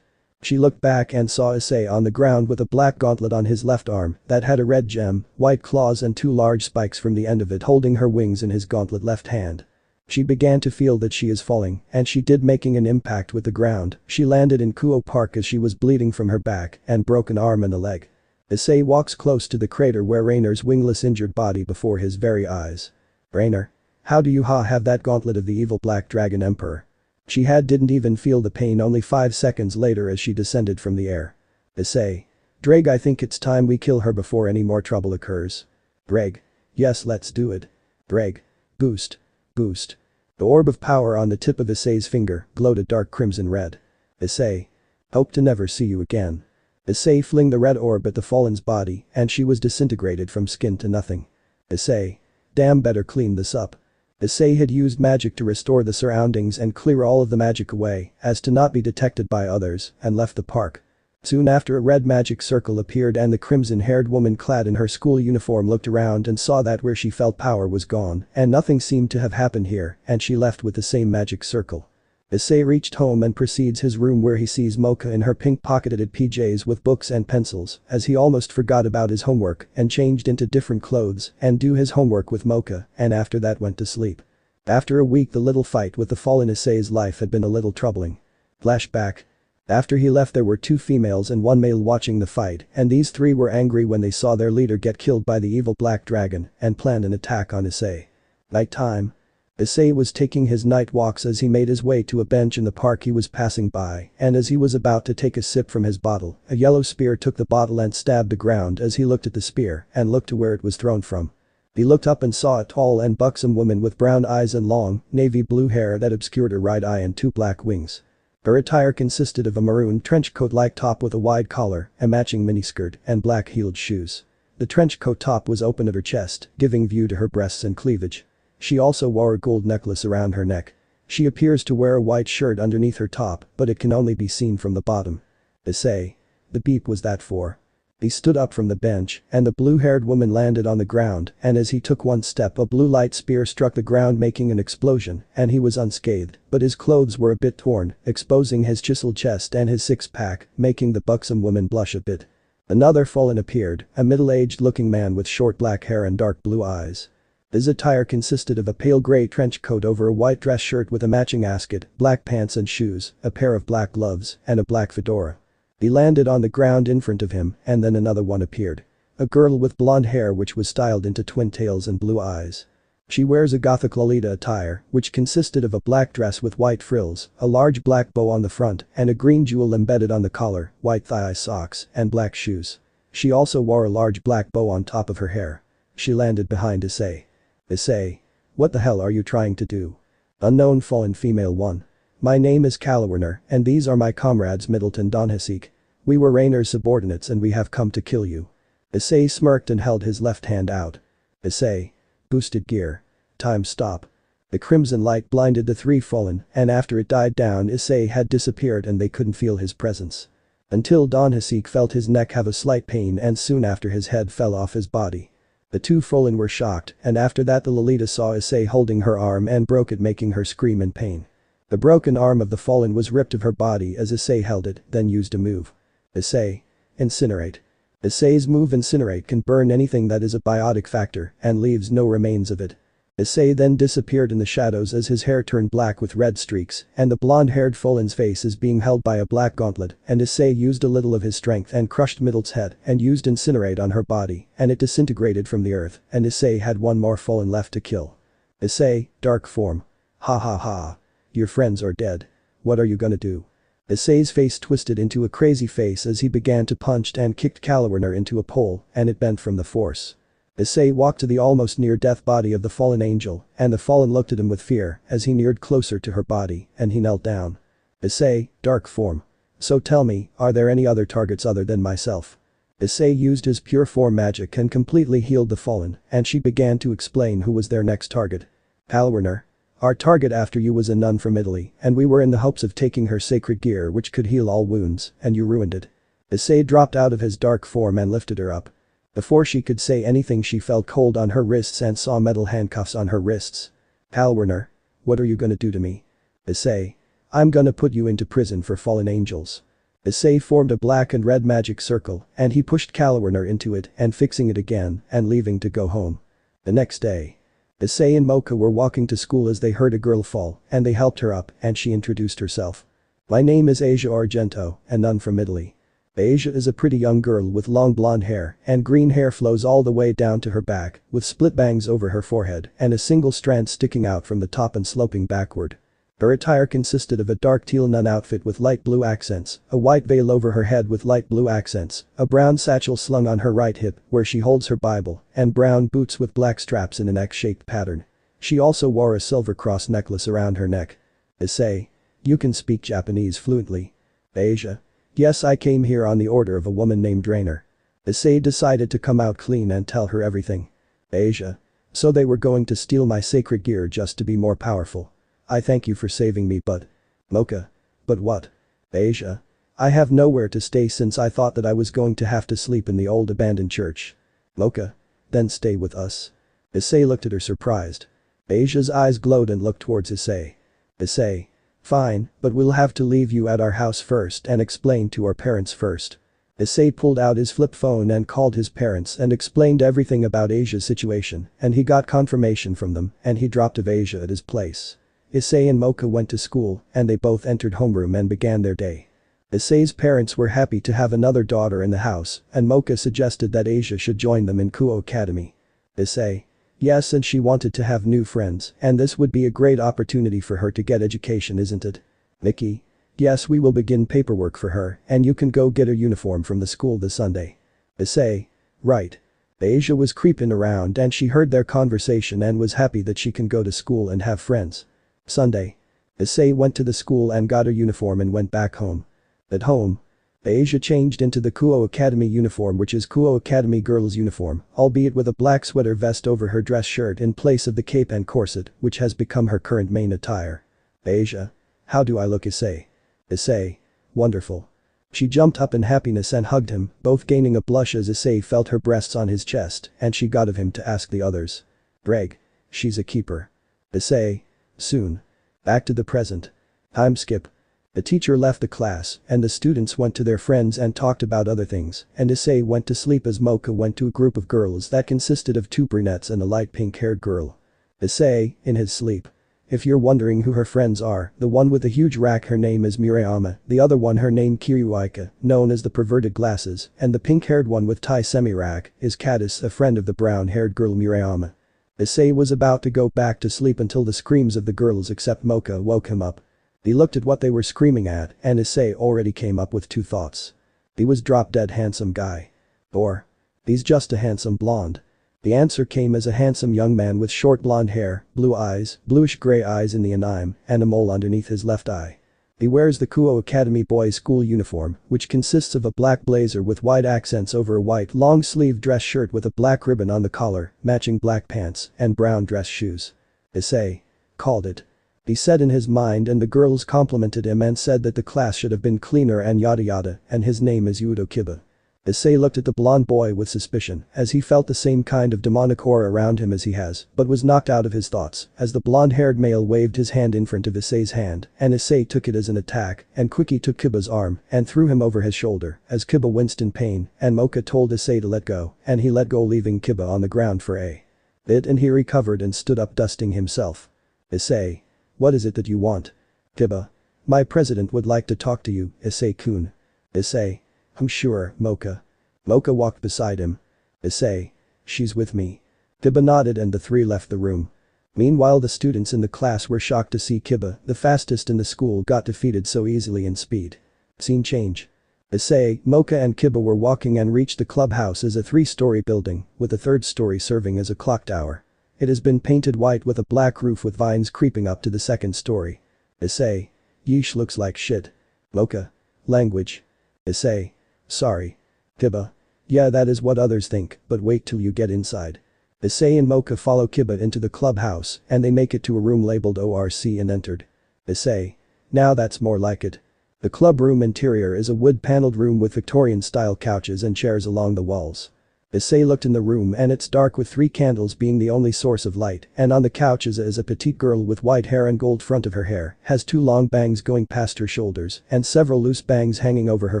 She looked back and saw Issei on the ground with a black gauntlet on his left arm that had a red gem, white claws and 2 large spikes from the end of it, holding her wings in his gauntlet left hand. She began to feel that she is falling, and she did, making an impact with the ground. She landed in Kuo Park as she was bleeding from her back and broke an arm and a leg. Issei walks close to the crater where Rainer's wingless injured body before his very eyes. Rainer. How do you have that gauntlet of the evil Black Dragon Emperor? She didn't even feel the pain only 5 seconds later as she descended from the air. Issei. Dreg, I think it's time we kill her before any more trouble occurs. Dreg. Yes, let's do it. Dreg. Boost. Boost. The orb of power on the tip of Issei's finger glowed a dark crimson red. Issei. Hope to never see you again. Issei flung the red orb at the fallen's body and she was disintegrated from skin to nothing. Issei. Damn, better clean this up. Issei had used magic to restore the surroundings and clear all of the magic away as to not be detected by others and left the park. Soon after, a red magic circle appeared and the crimson-haired woman clad in her school uniform looked around and saw that where she felt power was gone and nothing seemed to have happened here, and she left with the same magic circle. Issei reached home and proceeds his room where he sees Mocha in her pink pocketed PJs with books and pencils as he almost forgot about his homework and changed into different clothes and do his homework with Mocha, and after that went to sleep. After a week, the little fight with the fallen Issei's life had been a little troubling. Flashback. After he left, there were 2 females and 1 male watching the fight, and these 3 were angry when they saw their leader get killed by the evil Black Dragon and planned an attack on Issei. Nighttime. Issei was taking his night walks as he made his way to a bench in the park he was passing by, and as he was about to take a sip from his bottle, a yellow spear took the bottle and stabbed the ground as he looked at the spear and looked to where it was thrown from. He looked up and saw a tall and buxom woman with brown eyes and long, navy blue hair that obscured her right eye and two black wings. Her attire consisted of a maroon trench coat-like top with a wide collar, a matching miniskirt, and black-heeled shoes. The trench coat top was open at her chest, giving view to her breasts and cleavage. She also wore a gold necklace around her neck. She appears to wear a white shirt underneath her top, but it can only be seen from the bottom. Issei. The beep was that for? He stood up from the bench, and the blue-haired woman landed on the ground, and as he took one step a blue light spear struck the ground making an explosion, and he was unscathed, but his clothes were a bit torn, exposing his chiseled chest and his six-pack, making the buxom woman blush a bit. Another fallen appeared, a middle-aged looking man with short black hair and dark blue eyes. His attire consisted of a pale grey trench coat over a white dress shirt with a matching ascot, black pants and shoes, a pair of black gloves, and a black fedora. He landed on the ground in front of him, and then another one appeared. A girl with blonde hair which was styled into twin tails and blue eyes. She wears a gothic Lolita attire, which consisted of a black dress with white frills, a large black bow on the front, and a green jewel embedded on the collar, white thigh socks, and black shoes. She also wore a large black bow on top of her hair. She landed behind Issei. Issei. What the hell are you trying to do? Unknown fallen female 1. My name is Calowerner, and these are my comrades Middleton Donhasik. We were Rainer's subordinates and we have come to kill you. Issei smirked and held his left hand out. Issei. Boosted gear. Time stop. The crimson light blinded the three fallen, and after it died down Issei had disappeared and they couldn't feel his presence. Until Donhasik felt his neck have a slight pain and soon after his head fell off his body. The two fallen were shocked, and after that the Lolita saw Issei holding her arm and broke it making her scream in pain. The broken arm of the fallen was ripped of her body as Issei held it, then used a move. Issei. Incinerate. Issei's move Incinerate can burn anything that is a biotic factor and leaves no remains of it. Issei then disappeared in the shadows as his hair turned black with red streaks and the blonde-haired fallen's face is being held by a black gauntlet and Issei used a little of his strength and crushed Middle's head and used Incinerate on her body and it disintegrated from the earth and Issei had one more fallen left to kill. Issei, dark form. Ha ha ha. Your friends are dead. What are you gonna do? Issei's face twisted into a crazy face as he began to punch and kicked Calowerner into a pole and it bent from the force. Issei walked to the almost near-death body of the fallen angel and the fallen looked at him with fear as he neared closer to her body and he knelt down. Issei, dark form. So tell me, are there any other targets other than myself? Issei used his pure form magic and completely healed the fallen and she began to explain who was their next target. Calowerner. Our target after you was a nun from Italy and we were in the hopes of taking her sacred gear which could heal all wounds and you ruined it. Issei dropped out of his dark form and lifted her up. Before she could say anything she felt cold on her wrists and saw metal handcuffs on her wrists. Calowerner. What are you gonna do to me? Issei. I'm gonna put you into prison for fallen angels. Issei formed a black and red magic circle and he pushed Calowerner into it and fixing it again and leaving to go home. The next day. Issei and Mocha were walking to school as they heard a girl fall and they helped her up and she introduced herself. My name is Asia Argento, a nun from Italy. Asia is a pretty young girl with long blonde hair and green hair flows all the way down to her back with split bangs over her forehead and a single strand sticking out from the top and sloping backward. Her attire consisted of a dark teal nun outfit with light blue accents, a white veil over her head with light blue accents, a brown satchel slung on her right hip where she holds her Bible, and brown boots with black straps in an X-shaped pattern. She also wore a silver cross necklace around her neck. Issei. You can speak Japanese fluently. Asia. Yes, I came here on the order of a woman named Rainer. Issei decided to come out clean and tell her everything. Asia. So they were going to steal my sacred gear just to be more powerful. I thank you for saving me but. Mocha. But what? Asia. I have nowhere to stay since I thought that I was going to have to sleep in the old abandoned church. Mocha. Then stay with us. Issei looked at her surprised. Asia's eyes glowed and looked towards Issei. Issei. Fine, but we'll have to leave you at our house first and explain to our parents first. Issei pulled out his flip phone and called his parents and explained everything about Asia's situation and he got confirmation from them and he dropped off Asia at his place. Issei and Mocha went to school and they both entered homeroom and began their day. Issei's parents were happy to have another daughter in the house and Mocha suggested that Asia should join them in Kuo Academy. Issei. Yes, and she wanted to have new friends, and this would be a great opportunity for her to get education, isn't it? Mickey. Yes, we will begin paperwork for her, and you can go get her uniform from the school this Sunday. Issei. Right. Asia was creeping around and she heard their conversation and was happy that she can go to school and have friends. Sunday. Issei went to the school and got her uniform and went back home. At home, Asia changed into the Kuo Academy uniform, which is Kuo Academy girls' uniform, albeit with a black sweater vest over her dress shirt in place of the cape and corset, which has become her current main attire. Asia. How do I look, Issei? Issei. Wonderful. She jumped up in happiness and hugged him, both gaining a blush as Issei felt her breasts on his chest, and she got of him to ask the others. Greg. She's a keeper. Issei. Soon. Back to the present. Time skip. The teacher left the class, and the students went to their friends and talked about other things, and Issei went to sleep as Mocha went to a group of girls that consisted of 2 brunettes and a light pink-haired girl. Issei, in his sleep. If you're wondering who her friends are, the one with the huge rack, her name is Murayama, the other one her name Kiryuika, known as the perverted glasses, and the pink-haired one with tie semi-rack is Caddis, a friend of the brown-haired girl Murayama. Issei was about to go back to sleep until the screams of the girls except Mocha woke him up. He looked at what they were screaming at, and Issei already came up with 2 thoughts. He was drop-dead handsome guy. Or, he's just a handsome blonde. The answer came as a handsome young man with short blonde hair, blue eyes, bluish-gray eyes in the anime, and a mole underneath his left eye. He wears the Kuo Academy boys' school uniform, which consists of a black blazer with white accents over a white long-sleeved dress shirt with a black ribbon on the collar, matching black pants, and brown dress shoes. Issei. Called it. He said in his mind, and the girls complimented him and said that the class should have been cleaner and yada yada, and his name is Hyoudou Kiba. Issei looked at the blonde boy with suspicion, as he felt the same kind of demonic aura around him as he has, but was knocked out of his thoughts, as the blonde-haired male waved his hand in front of Issei's hand, and Issei took it as an attack, and quickly took Kiba's arm, and threw him over his shoulder, as Kiba winced in pain, and Mocha told Issei to let go, and he let go, leaving Kiba on the ground for a bit, and he recovered and stood up, dusting himself. Issei. What is it that you want? Kiba. My president would like to talk to you, Issei-kun. Issei. I'm sure, Mocha. Mocha walked beside him. Issei. She's with me. Kiba nodded and the 3 left the room. Meanwhile, the students in the class were shocked to see Kiba, the fastest in the school, got defeated so easily in speed. Scene change. Issei, Mocha and Kiba were walking and reached the clubhouse as a 3-story building, with the 3rd story serving as a clock tower. It has been painted white with a black roof with vines creeping up to the 2nd story. Issei. Yeesh, looks like shit. Mocha. Language. Issei. Sorry. Kiba. Yeah, that is what others think, but wait till you get inside. Issei and Mocha follow Kiba into the clubhouse, and they make it to a room labeled ORC and entered. Issei. Now that's more like it. The club room interior is a wood-paneled room with Victorian-style couches and chairs along the walls. Issei looked in the room and it's dark, with 3 candles being the only source of light, and on the couches is a petite girl with white hair and gold front of her hair, has 2 long bangs going past her shoulders and several loose bangs hanging over her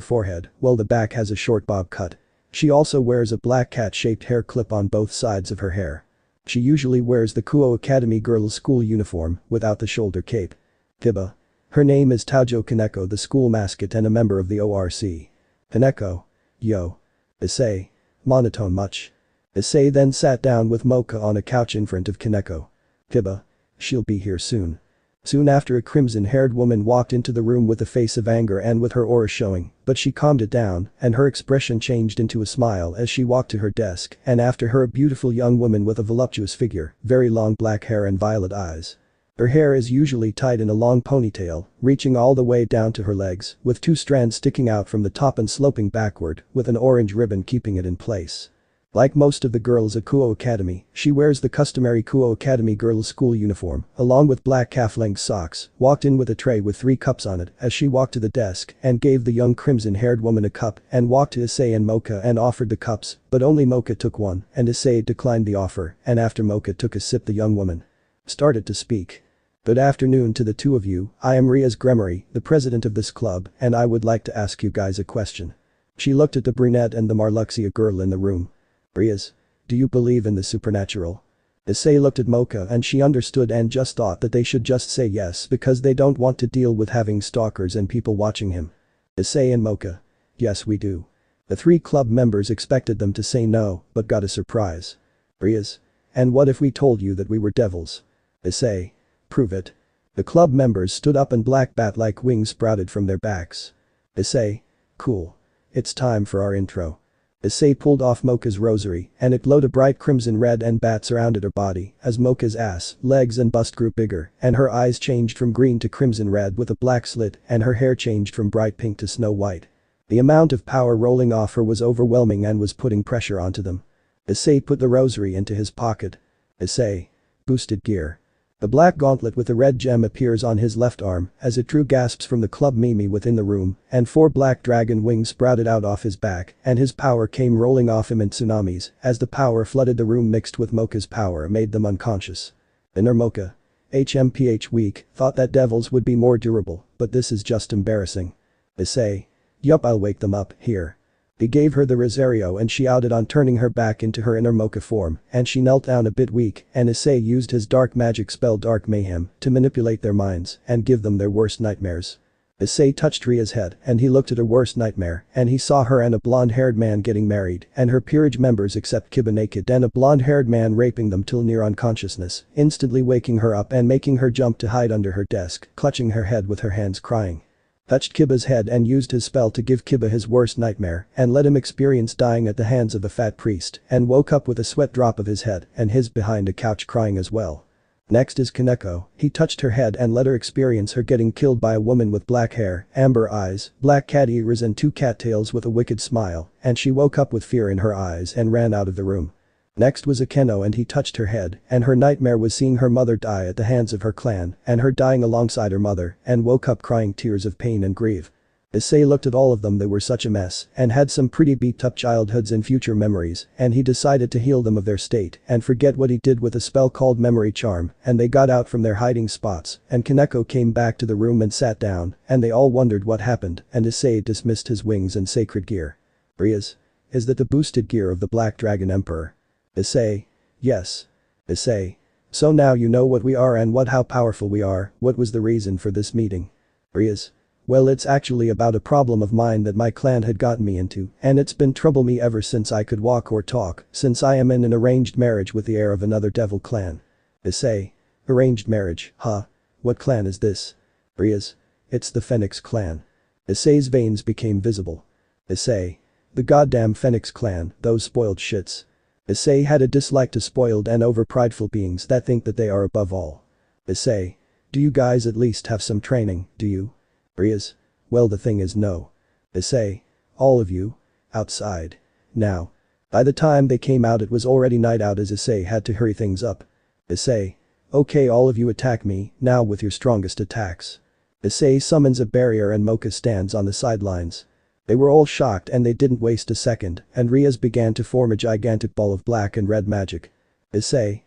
forehead, while the back has a short bob cut. She also wears a black cat-shaped hair clip on both sides of her hair. She usually wears the Kuo Academy girls' school uniform, without the shoulder cape. Kiba. Her name is Taojo Kaneko, the school mascot and a member of the ORC. Kaneko. Yo. Issei. Monotone much. Issei then sat down with Mocha on a couch in front of Kaneko. Kiba. She'll be here soon. Soon after, a crimson-haired woman walked into the room with a face of anger and with her aura showing, but she calmed it down, and her expression changed into a smile as she walked to her desk, and after her, a beautiful young woman with a voluptuous figure, very long black hair and violet eyes. Her hair is usually tied in a long ponytail, reaching all the way down to her legs, with 2 strands sticking out from the top and sloping backward, with an orange ribbon keeping it in place. Like most of the girls at Kuo Academy, she wears the customary Kuo Academy girls' school uniform, along with black calf-length socks, walked in with a tray with 3 cups on it as she walked to the desk and gave the young crimson-haired woman a cup and walked to Issei and Mocha and offered the cups, but only Mocha took one, and Issei declined the offer, and after Mocha took a sip, the young woman started to speak. Good afternoon to the 2 of you, I am Riaz Gremory, the president of this club, and I would like to ask you guys a question. She looked at the brunette and the Marluxia girl in the room. Riaz. Do you believe in the supernatural? Issei looked at Mocha and she understood and just thought that they should just say yes because they don't want to deal with having stalkers and people watching him. Issei and Mocha. Yes, we do. The 3 club members expected them to say no, but got a surprise. Riaz. And what if we told you that we were devils? Issei. Prove it. The club members stood up and black bat-like wings sprouted from their backs. Issei. Cool. It's time for our intro. Issei pulled off Mocha's rosary, and it glowed a bright crimson red and bats surrounded her body as Mocha's ass, legs and bust grew bigger, and her eyes changed from green to crimson red with a black slit, and her hair changed from bright pink to snow white. The amount of power rolling off her was overwhelming and was putting pressure onto them. Issei put the rosary into his pocket. Issei. Boosted gear. The black gauntlet with the red gem appears on his left arm as it drew gasps from the club Mimi within the room, and 4 black dragon wings sprouted out off his back, and his power came rolling off him in tsunamis as the power flooded the room mixed with Mocha's power made them unconscious. Inner Mocha. HMPH weak, thought that devils would be more durable, but this is just embarrassing. Issei. Yup, I'll wake them up, here. He gave her the rosario and she outed on turning her back into her inner Mocha form, and she knelt down a bit weak, and Issei used his dark magic spell Dark Mayhem to manipulate their minds and give them their worst nightmares. Issei touched Ria's head and he looked at her worst nightmare and he saw her and a blonde-haired man getting married and her peerage members except Kiba naked and a blonde-haired man raping them till near unconsciousness, instantly waking her up and making her jump to hide under her desk, clutching her head with her hands crying. Touched Kiba's head and used his spell to give Kiba his worst nightmare and let him experience dying at the hands of a fat priest and woke up with a sweat drop of his head and his behind a couch crying as well. Next is Kaneko. He touched her head and let her experience her getting killed by a woman with black hair, amber eyes, black cat ears and 2 cattails with a wicked smile, and she woke up with fear in her eyes and ran out of the room. Next was Akeno and he touched her head and her nightmare was seeing her mother die at the hands of her clan and her dying alongside her mother and woke up crying tears of pain and grief. Issei looked at all of them, they were such a mess and had some pretty beat up childhoods and future memories, and he decided to heal them of their state and forget what he did with a spell called Memory Charm, and they got out from their hiding spots and Kaneko came back to the room and sat down and they all wondered what happened and Issei dismissed his wings and sacred gear. Ria's. Is that the boosted gear of the Black Dragon Emperor? Issei. Yes. Issei. So now you know what we are and how powerful we are. What was the reason for this meeting? Ria's. Well, it's actually about a problem of mine that my clan had gotten me into, and it's been trouble me ever since I could walk or talk, since I am in an arranged marriage with the heir of another devil clan. Issei. Arranged marriage, huh? What clan is this? Ria's. It's the Phoenix clan. Issei's veins became visible. Issei. The goddamn Phoenix clan, those spoiled shits. Issei had a dislike to spoiled and over-prideful beings that think that they are above all. Issei. Do you guys at least have some training, do you? Ria's. Well, the thing is no. Issei. All of you? Outside. Now. By the time they came out it was already night out as Issei had to hurry things up. Issei. Okay, all of you attack me, now with your strongest attacks. Issei summons a barrier and Mocha stands on the sidelines. They were all shocked and they didn't waste a second, and Ria's began to form a gigantic ball of black and red magic. Issei.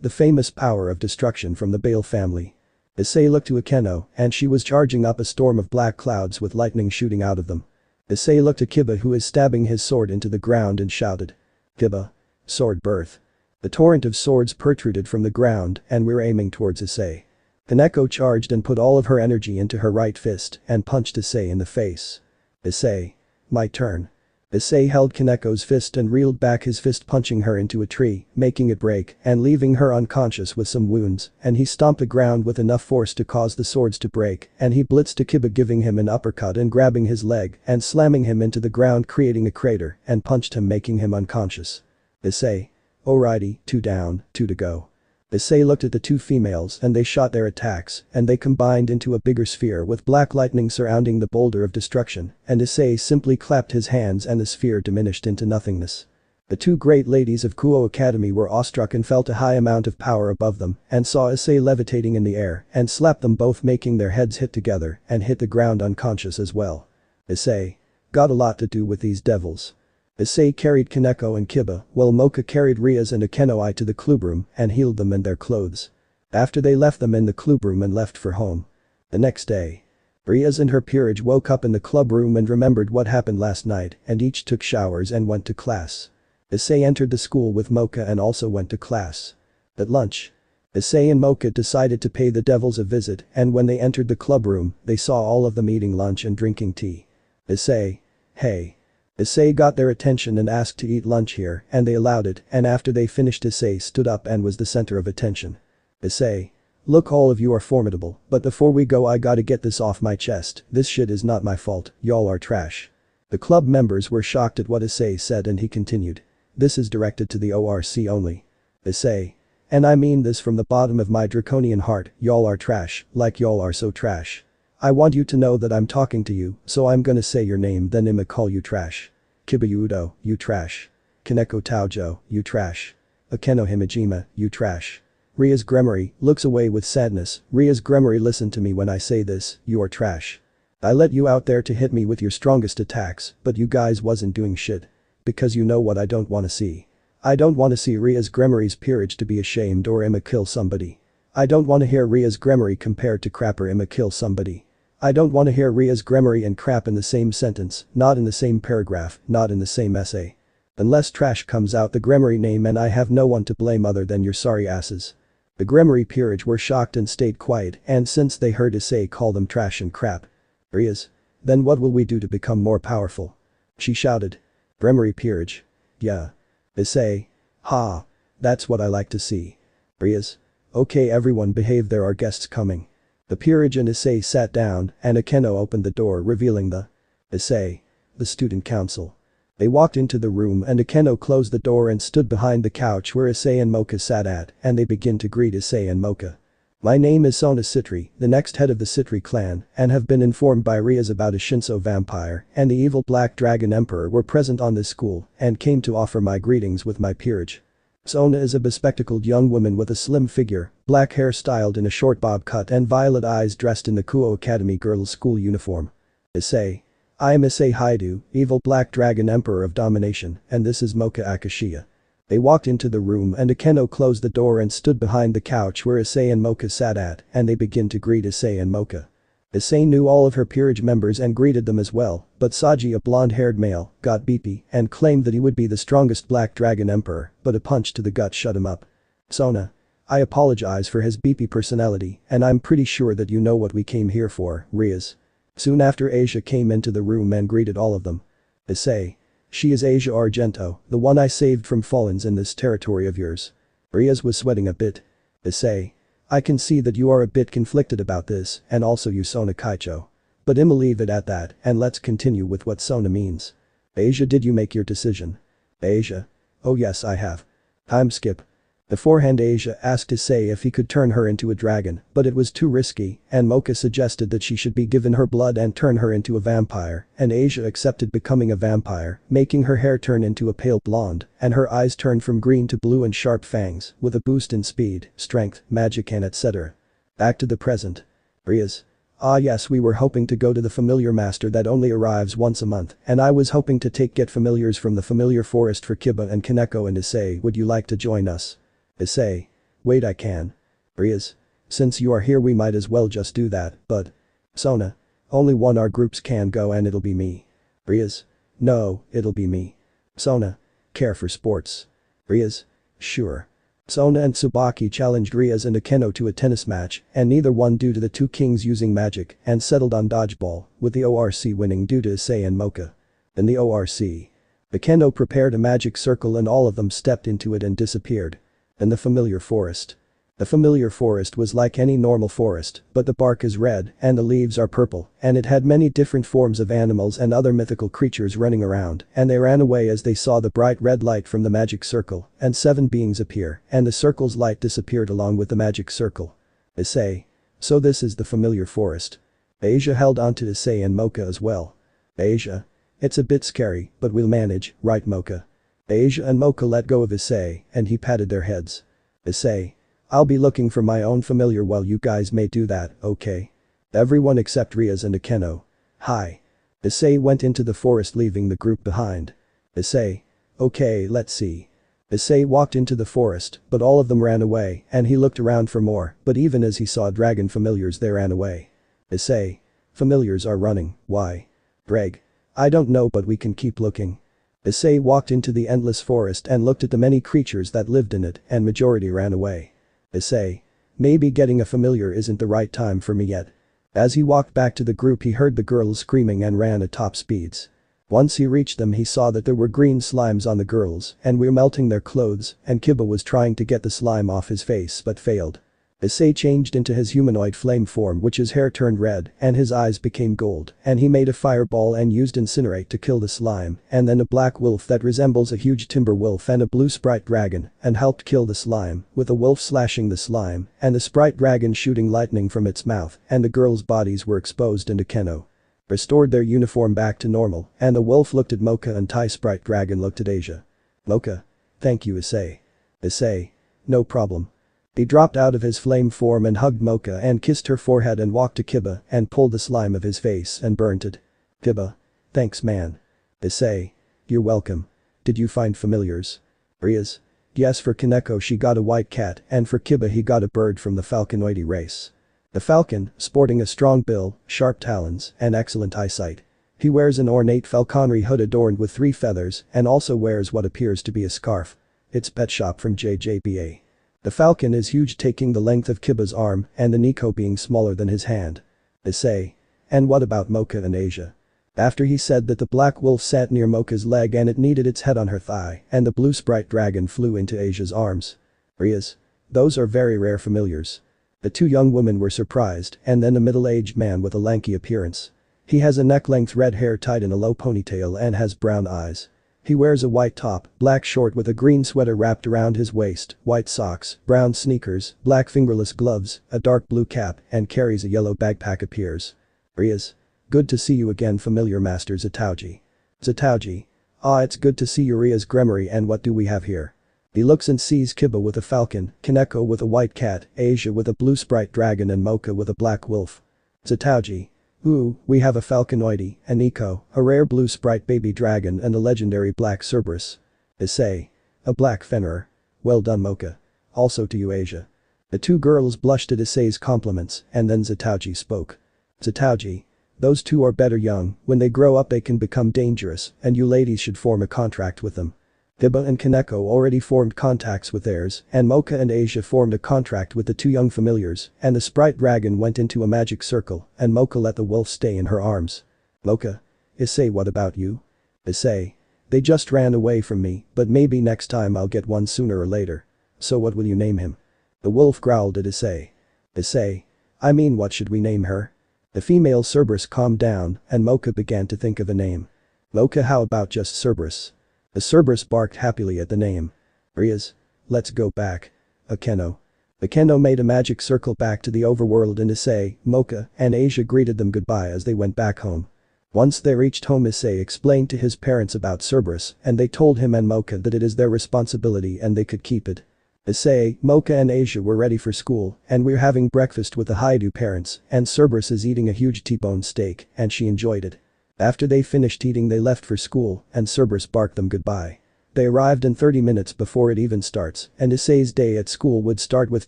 The famous power of destruction from the Bale family. Issei looked to Akeno, and she was charging up a storm of black clouds with lightning shooting out of them. Issei looked at Kiba who is stabbing his sword into the ground and shouted. Kiba. Sword birth. The torrent of swords protruded from the ground and were aiming towards Issei. Kaneko charged and put all of her energy into her right fist and punched Issei in the face. Issei. My turn. Issei held Kaneko's fist and reeled back his fist punching her into a tree, making it break and leaving her unconscious with some wounds, and he stomped the ground with enough force to cause the swords to break, and he blitzed to Kiba giving him an uppercut and grabbing his leg and slamming him into the ground creating a crater and punched him making him unconscious. Issei. Alrighty, 2 down, 2 to go. Issei looked at the 2 females and they shot their attacks and they combined into a bigger sphere with black lightning surrounding the boulder of destruction, and Issei simply clapped his hands and the sphere diminished into nothingness. The 2 great ladies of Kuo Academy were awestruck and felt a high amount of power above them and saw Issei levitating in the air and slapped them both making their heads hit together and hit the ground unconscious as well. Issei. Got a lot to do with these devils. Issei carried Kaneko and Kiba, while Mocha carried Ria's and Akenoi to the clubroom and healed them in their clothes. After they left them in the clubroom and left for home. The next day. Ria's and her peerage woke up in the clubroom and remembered what happened last night and each took showers and went to class. Issei entered the school with Mocha and also went to class. At lunch. Issei and Mocha decided to pay the devils a visit, and when they entered the clubroom, they saw all of them eating lunch and drinking tea. Issei. Hey. Issei got their attention and asked to eat lunch here, and they allowed it, and after they finished Issei stood up and was the center of attention. Issei. Look, all of you are formidable, but before we go I gotta get this off my chest, this shit is not my fault, y'all are trash. The club members were shocked at what Issei said and he continued. This is directed to the ORC only. Issei. And I mean this from the bottom of my draconian heart, y'all are trash, like y'all are so trash. I want you to know that I'm talking to you, so I'm gonna say your name then I'ma call you trash. Issei Hyoudou, you trash. Kaneko Taojo, you trash. Akeno Himejima, you trash. Ria's Gremory looks away with sadness. Ria's Gremory, listen to me when I say this, you are trash. I let you out there to hit me with your strongest attacks, but you guys wasn't doing shit. Because you know what I don't wanna see. I don't wanna see Ria's Gremory's peerage to be ashamed or I'ma kill somebody. I don't wanna hear Ria's Gremory compared to crap or I'ma kill somebody. I don't wanna hear Ria's Gremory and crap in the same sentence, not in the same paragraph, not in the same essay. Unless trash comes out the Gremory name and I have no one to blame other than your sorry asses. The Gremory peerage were shocked and stayed quiet, and since they heard Issei call them trash and crap. Rias. Then what will we do to become more powerful? She shouted. Gremory peerage. Yeah. Issei. Ha. That's what I like to see. Rias. Okay, everyone behave, there are guests coming. The peerage and Issei sat down and Akeno opened the door revealing the Issei. The student council. They walked into the room and Akeno closed the door and stood behind the couch where Issei and Mocha sat at, and they begin to greet Issei and Mocha. My name is Sona Citri, the next head of the Citri clan, and have been informed by Rias about a Shinso vampire and the evil Black Dragon Emperor were present on this school and came to offer my greetings with my peerage. Sona is a bespectacled young woman with a slim figure, black hair styled in a short bob cut and violet eyes, dressed in the Kuo Academy girls' school uniform. Issei. I am Issei Hyoudou, evil Black Dragon Emperor of Domination, and this is Mocha Akashiya. They walked into the room and Akeno closed the door and stood behind the couch where Issei and Mocha sat at, and they begin to greet Issei and Mocha. Issei knew all of her peerage members and greeted them as well, but Saji, a blonde-haired male, got beepy and claimed that he would be the strongest Black Dragon Emperor, but a punch to the gut shut him up. Sona. I apologize for his beepy personality, and I'm pretty sure that you know what we came here for, Rias. Soon after Asia came into the room and greeted all of them. Issei. She is Asia Argento, the one I saved from Fallens in this territory of yours. Rias was sweating a bit. Issei. I can see that you are a bit conflicted about this, and also you Sona Kaicho. But I'ma leave it at that, and let's continue with what Sona means. Asia, did you make your decision? Asia. Oh yes, I have. Time skip. Beforehand Asia asked Issei if he could turn her into a dragon, but it was too risky, and Mocha suggested that she should be given her blood and turn her into a vampire, and Asia accepted becoming a vampire, making her hair turn into a pale blonde, and her eyes turn from green to blue and sharp fangs, with a boost in speed, strength, magic and etc. Back to the present. Rias. Ah yes, we were hoping to go to the familiar master that only arrives once a month, and I was hoping to get familiars from the familiar forest for Kiba and Kaneko and Issei. Would you like to join us? Issei. Wait, I can. Rias. Since you are here we might as well just do that, but. Sona. Only one our groups can go and it'll be me. Rias. No, it'll be me. Sona. Care for sports. Rias. Sure. Sona and Tsubaki challenged Rias and Akeno to a tennis match, and neither won due to the two kings using magic, and settled on dodgeball, with the ORC winning due to Issei and Mocha. In the ORC. Akeno prepared a magic circle and all of them stepped into it and disappeared. In the familiar forest. The familiar forest was like any normal forest, but the bark is red and the leaves are purple, and it had many different forms of animals and other mythical creatures running around, and they ran away as they saw the bright red light from the magic circle, and 7 beings appear, and the circle's light disappeared along with the magic circle. Issei. So this is the familiar forest. Asia held onto Issei and Mocha as well. Asia. It's a bit scary, but we'll manage, right Mocha? Asia and Mocha let go of Issei, and he patted their heads. Issei. I'll be looking for my own familiar while you guys may do that, okay? Everyone except Rias and Akeno. Hi. Issei went into the forest leaving the group behind. Issei. Okay, let's see. Issei walked into the forest, but all of them ran away, and he looked around for more, but even as he saw dragon familiars they ran away. Issei. Familiars are running, why? Greg. I don't know, but we can keep looking. Issei walked into the endless forest and looked at the many creatures that lived in it, and majority ran away. Issei. Maybe getting a familiar isn't the right time for me yet. As he walked back to the group he heard the girls screaming and ran at top speeds. Once he reached them he saw that there were green slimes on the girls and were melting their clothes and Kiba was trying to get the slime off his face but failed. Issei changed into his humanoid flame form which his hair turned red and his eyes became gold and he made a fireball and used incinerate to kill the slime and then a black wolf that resembles a huge timber wolf and a blue sprite dragon and helped kill the slime with the wolf slashing the slime and the sprite dragon shooting lightning from its mouth and the girls' bodies were exposed into Keno. Restored their uniform back to normal and the wolf looked at Mocha and Tai sprite dragon looked at Asia. Mocha. Thank you Issei. Issei. No problem. He dropped out of his flame form and hugged Mocha and kissed her forehead and walked to Kiba and pulled the slime of his face and burnt it. Kiba. Thanks man. Issei. You're welcome. Did you find familiars? Rias. Yes for Kaneko she got a white cat and for Kiba he got a bird from the falconoidy race. The falcon, sporting a strong bill, sharp talons, and excellent eyesight. He wears an ornate falconry hood adorned with 3 feathers and also wears what appears to be a scarf. It's pet shop from JJBA. The falcon is huge taking the length of Kiba's arm and the Nico being smaller than his hand. Issei. And what about Mocha and Asia? After he said that the black wolf sat near Mocha's leg and it needed its head on her thigh and the blue sprite dragon flew into Asia's arms. Rias. Those are very rare familiars. The 2 young women were surprised and then a middle-aged man with a lanky appearance. He has a neck-length red hair tied in a low ponytail and has brown eyes. He wears a white top, black short with a green sweater wrapped around his waist, white socks, brown sneakers, black fingerless gloves, a dark blue cap and carries a yellow backpack appears. Rias. Good to see you again familiar master Zatauji. Zatauji. Ah it's good to see you Rias Gremory and what do we have here? He looks and sees Kiba with a falcon, Kaneko with a white cat, Asia with a blue sprite dragon and Mocha with a black wolf. Zatauji. Ooh, we have a falconoidy, a Nico, a rare blue sprite baby dragon and a legendary black Cerberus. Issei. A black Fenrir. Well done Mocha. Also to you Asia. The 2 girls blushed at Issei's compliments and then Zatauji spoke. Zatauji. Those 2 are better young, when they grow up they can become dangerous and you ladies should form a contract with them. Kiba and Kaneko already formed contacts with theirs and Mocha and Asia formed a contract with the 2 young familiars and the sprite dragon went into a magic circle and Mocha let the wolf stay in her arms. Mocha. Issei what about you? Issei. They just ran away from me but maybe next time I'll get one sooner or later. So what will you name him? The wolf growled at Issei. Issei. I mean what should we name her? The female Cerberus calmed down and Mocha began to think of a name. Mocha how about just Cerberus? The Cerberus barked happily at the name. Rias. Let's go back. Akeno. Akeno made a magic circle back to the overworld and Issei, Mocha, and Asia greeted them goodbye as they went back home. Once they reached home Issei explained to his parents about Cerberus and they told him and Mocha that it is their responsibility and they could keep it. Issei, Mocha and Asia were ready for school and we're having breakfast with the Hyoudou parents and Cerberus is eating a huge T-bone steak and she enjoyed it. After they finished eating they left for school and Cerberus barked them goodbye. They arrived in 30 minutes before it even starts and Issei's day at school would start with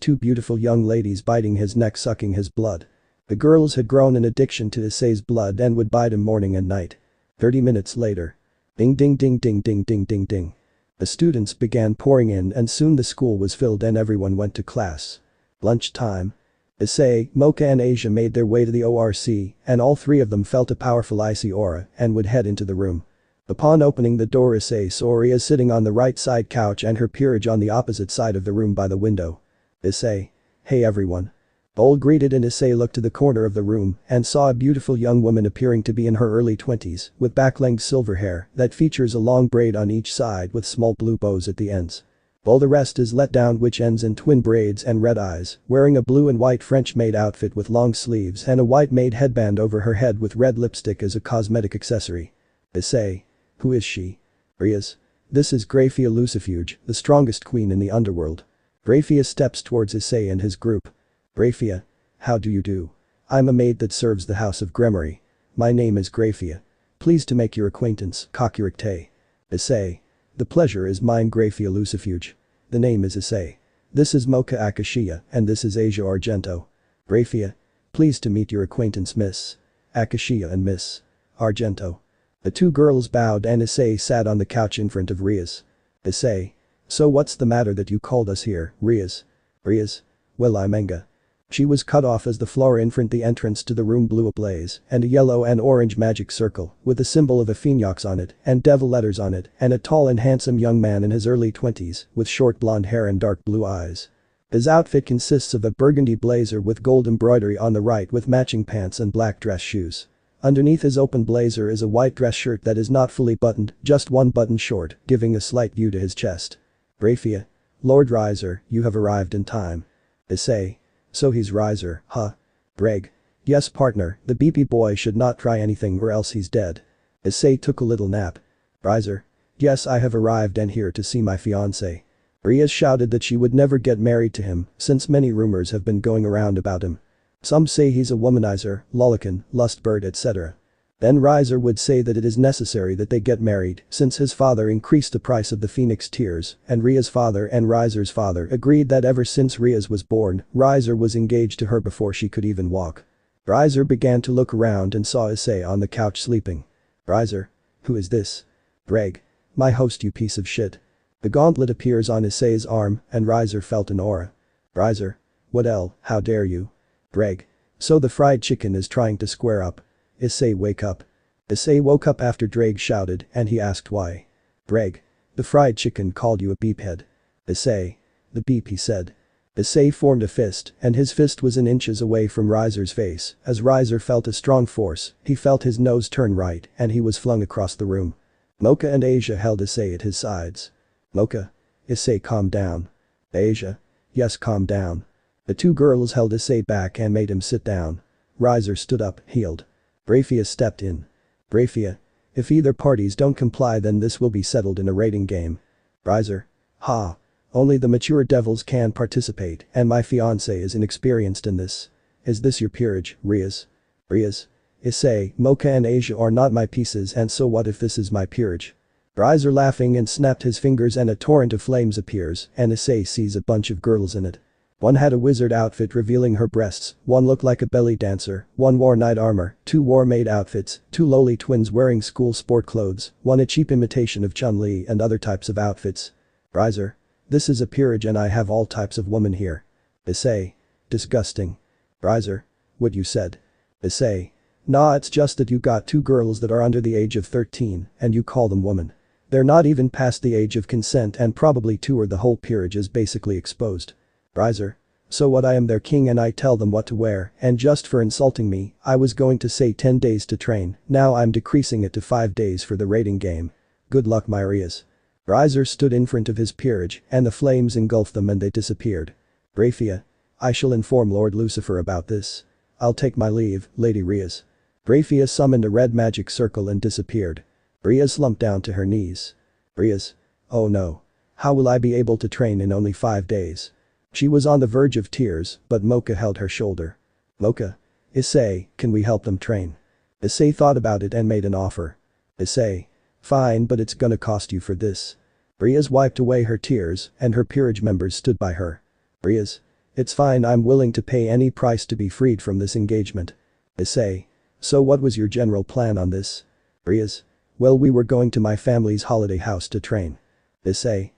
2 beautiful young ladies biting his neck sucking his blood. The girls had grown an addiction to Issei's blood and would bite him morning and night. 30 minutes later. Ding ding ding ding ding ding ding ding. The students began pouring in and soon the school was filled and everyone went to class. Lunch time. Issei, Mocha and Asia made their way to the ORC and all 3 of them felt a powerful icy aura and would head into the room. Upon opening the door Issei saw Ria sitting on the right side couch and her peerage on the opposite side of the room by the window. Issei. Hey everyone. All greeted and Issei looked to the corner of the room and saw a beautiful young woman appearing to be in her early 20s with back-length silver hair that features a long braid on each side with small blue bows at the ends. All the rest is let down which ends in twin braids and red eyes, wearing a blue and white French maid outfit with long sleeves and a white maid headband over her head with red lipstick as a cosmetic accessory. Issei. Who is she? Rias. This is Graphia Lucifuge, the strongest queen in the underworld. Graphia steps towards Issei and his group. Graphia. How do you do? I'm a maid that serves the house of Gremory. My name is Graphia. Pleased to make your acquaintance, Kakurikte. Issei. The pleasure is mine Graphia Lucifuge. The name is Issei. This is Mocha Akashia and this is Asia Argento. Graphia. Pleased to meet your acquaintance Miss Akashia and Miss Argento. The 2 girls bowed and Issei sat on the couch in front of Rias. Issei. So what's the matter that you called us here, Rias? Rias. Well I'm Enga. She was cut off as the floor in front the entrance to the room blew ablaze, and a yellow and orange magic circle with the symbol of a phoenix on it and devil letters on it and a tall and handsome young man in his early 20s with short blonde hair and dark blue eyes. His outfit consists of a burgundy blazer with gold embroidery on the right with matching pants and black dress shoes. Underneath his open blazer is a white dress shirt that is not fully buttoned, just one button short, giving a slight view to his chest. Raphia. Lord Riser, you have arrived in time. Issei. So he's Riser, huh? Greg. Yes partner, the BP boy should not try anything or else he's dead. Issei took a little nap. Riser. Yes, I have arrived and here to see my fiancé. Riaz shouted that she would never get married to him since many rumors have been going around about him. Some say he's a womanizer, lolicon, lustbird etc. Then Riser would say that it is necessary that they get married since his father increased the price of the Phoenix Tears and Ria's father and Riser's father agreed that ever since Riaz was born, Riser was engaged to her before she could even walk. Riser began to look around and saw Issei on the couch sleeping. Riser. Who is this? Greg. My host you piece of shit. The gauntlet appears on Issei's arm and Riser felt an aura. Riser. What el, how dare you? Greg. So the fried chicken is trying to square up. Issei wake up. Issei woke up after Drake shouted and he asked why. Greg. The fried chicken called you a beephead. Issei. The beep he said. Issei formed a fist and his fist was in inches away from Riser's face as Riser felt a strong force, he felt his nose turn right and he was flung across the room. Mocha and Asia held Issei at his sides. Mocha. Issei calm down. Asia. Yes calm down. The two girls held Issei back and made him sit down. Riser stood up, healed. Raphia stepped in. Raphia. If either parties don't comply then this will be settled in a rating game. Riser. Ha. Only the mature devils can participate and my fiancé is inexperienced in this. Is this your peerage, Riaz? Riaz. Issei, Mocha and Asia are not my pieces and so what if this is my peerage? Riser laughing and snapped his fingers and a torrent of flames appears and Issei sees a bunch of girls in it. One had a wizard outfit revealing her breasts, one looked like a belly dancer, one wore knight armor, two wore maid outfits, two lowly twins wearing school sport clothes, one a cheap imitation of Chun-Li and other types of outfits. Riser. This is a peerage and I have all types of women here. Issei. Disgusting. Riser. What you said. Issei. Nah it's just that you got two girls that are under the age of 13 and you call them women. They're not even past the age of consent and probably two or the whole peerage is basically exposed. Riser. So what I am their king and I tell them what to wear and just for insulting me, I was going to say 10 days to train, now I'm decreasing it to 5 days for the rating game. Good luck my Riaz. Riser stood in front of his peerage and the flames engulfed them and they disappeared. Raphia. I shall inform Lord Lucifer about this. I'll take my leave, Lady Riaz. Raphia summoned a red magic circle and disappeared. Riaz slumped down to her knees. Riaz. Oh no. How will I be able to train in only 5 days? She was on the verge of tears, but Mocha held her shoulder. Mocha. Issei, can we help them train? Issei thought about it and made an offer. Issei. Fine but it's gonna cost you for this. Riaz wiped away her tears and her peerage members stood by her. Riaz. It's fine I'm willing to pay any price to be freed from this engagement. Issei. So what was your general plan on this? Riaz. Well we were going to my family's holiday house to train. Issei.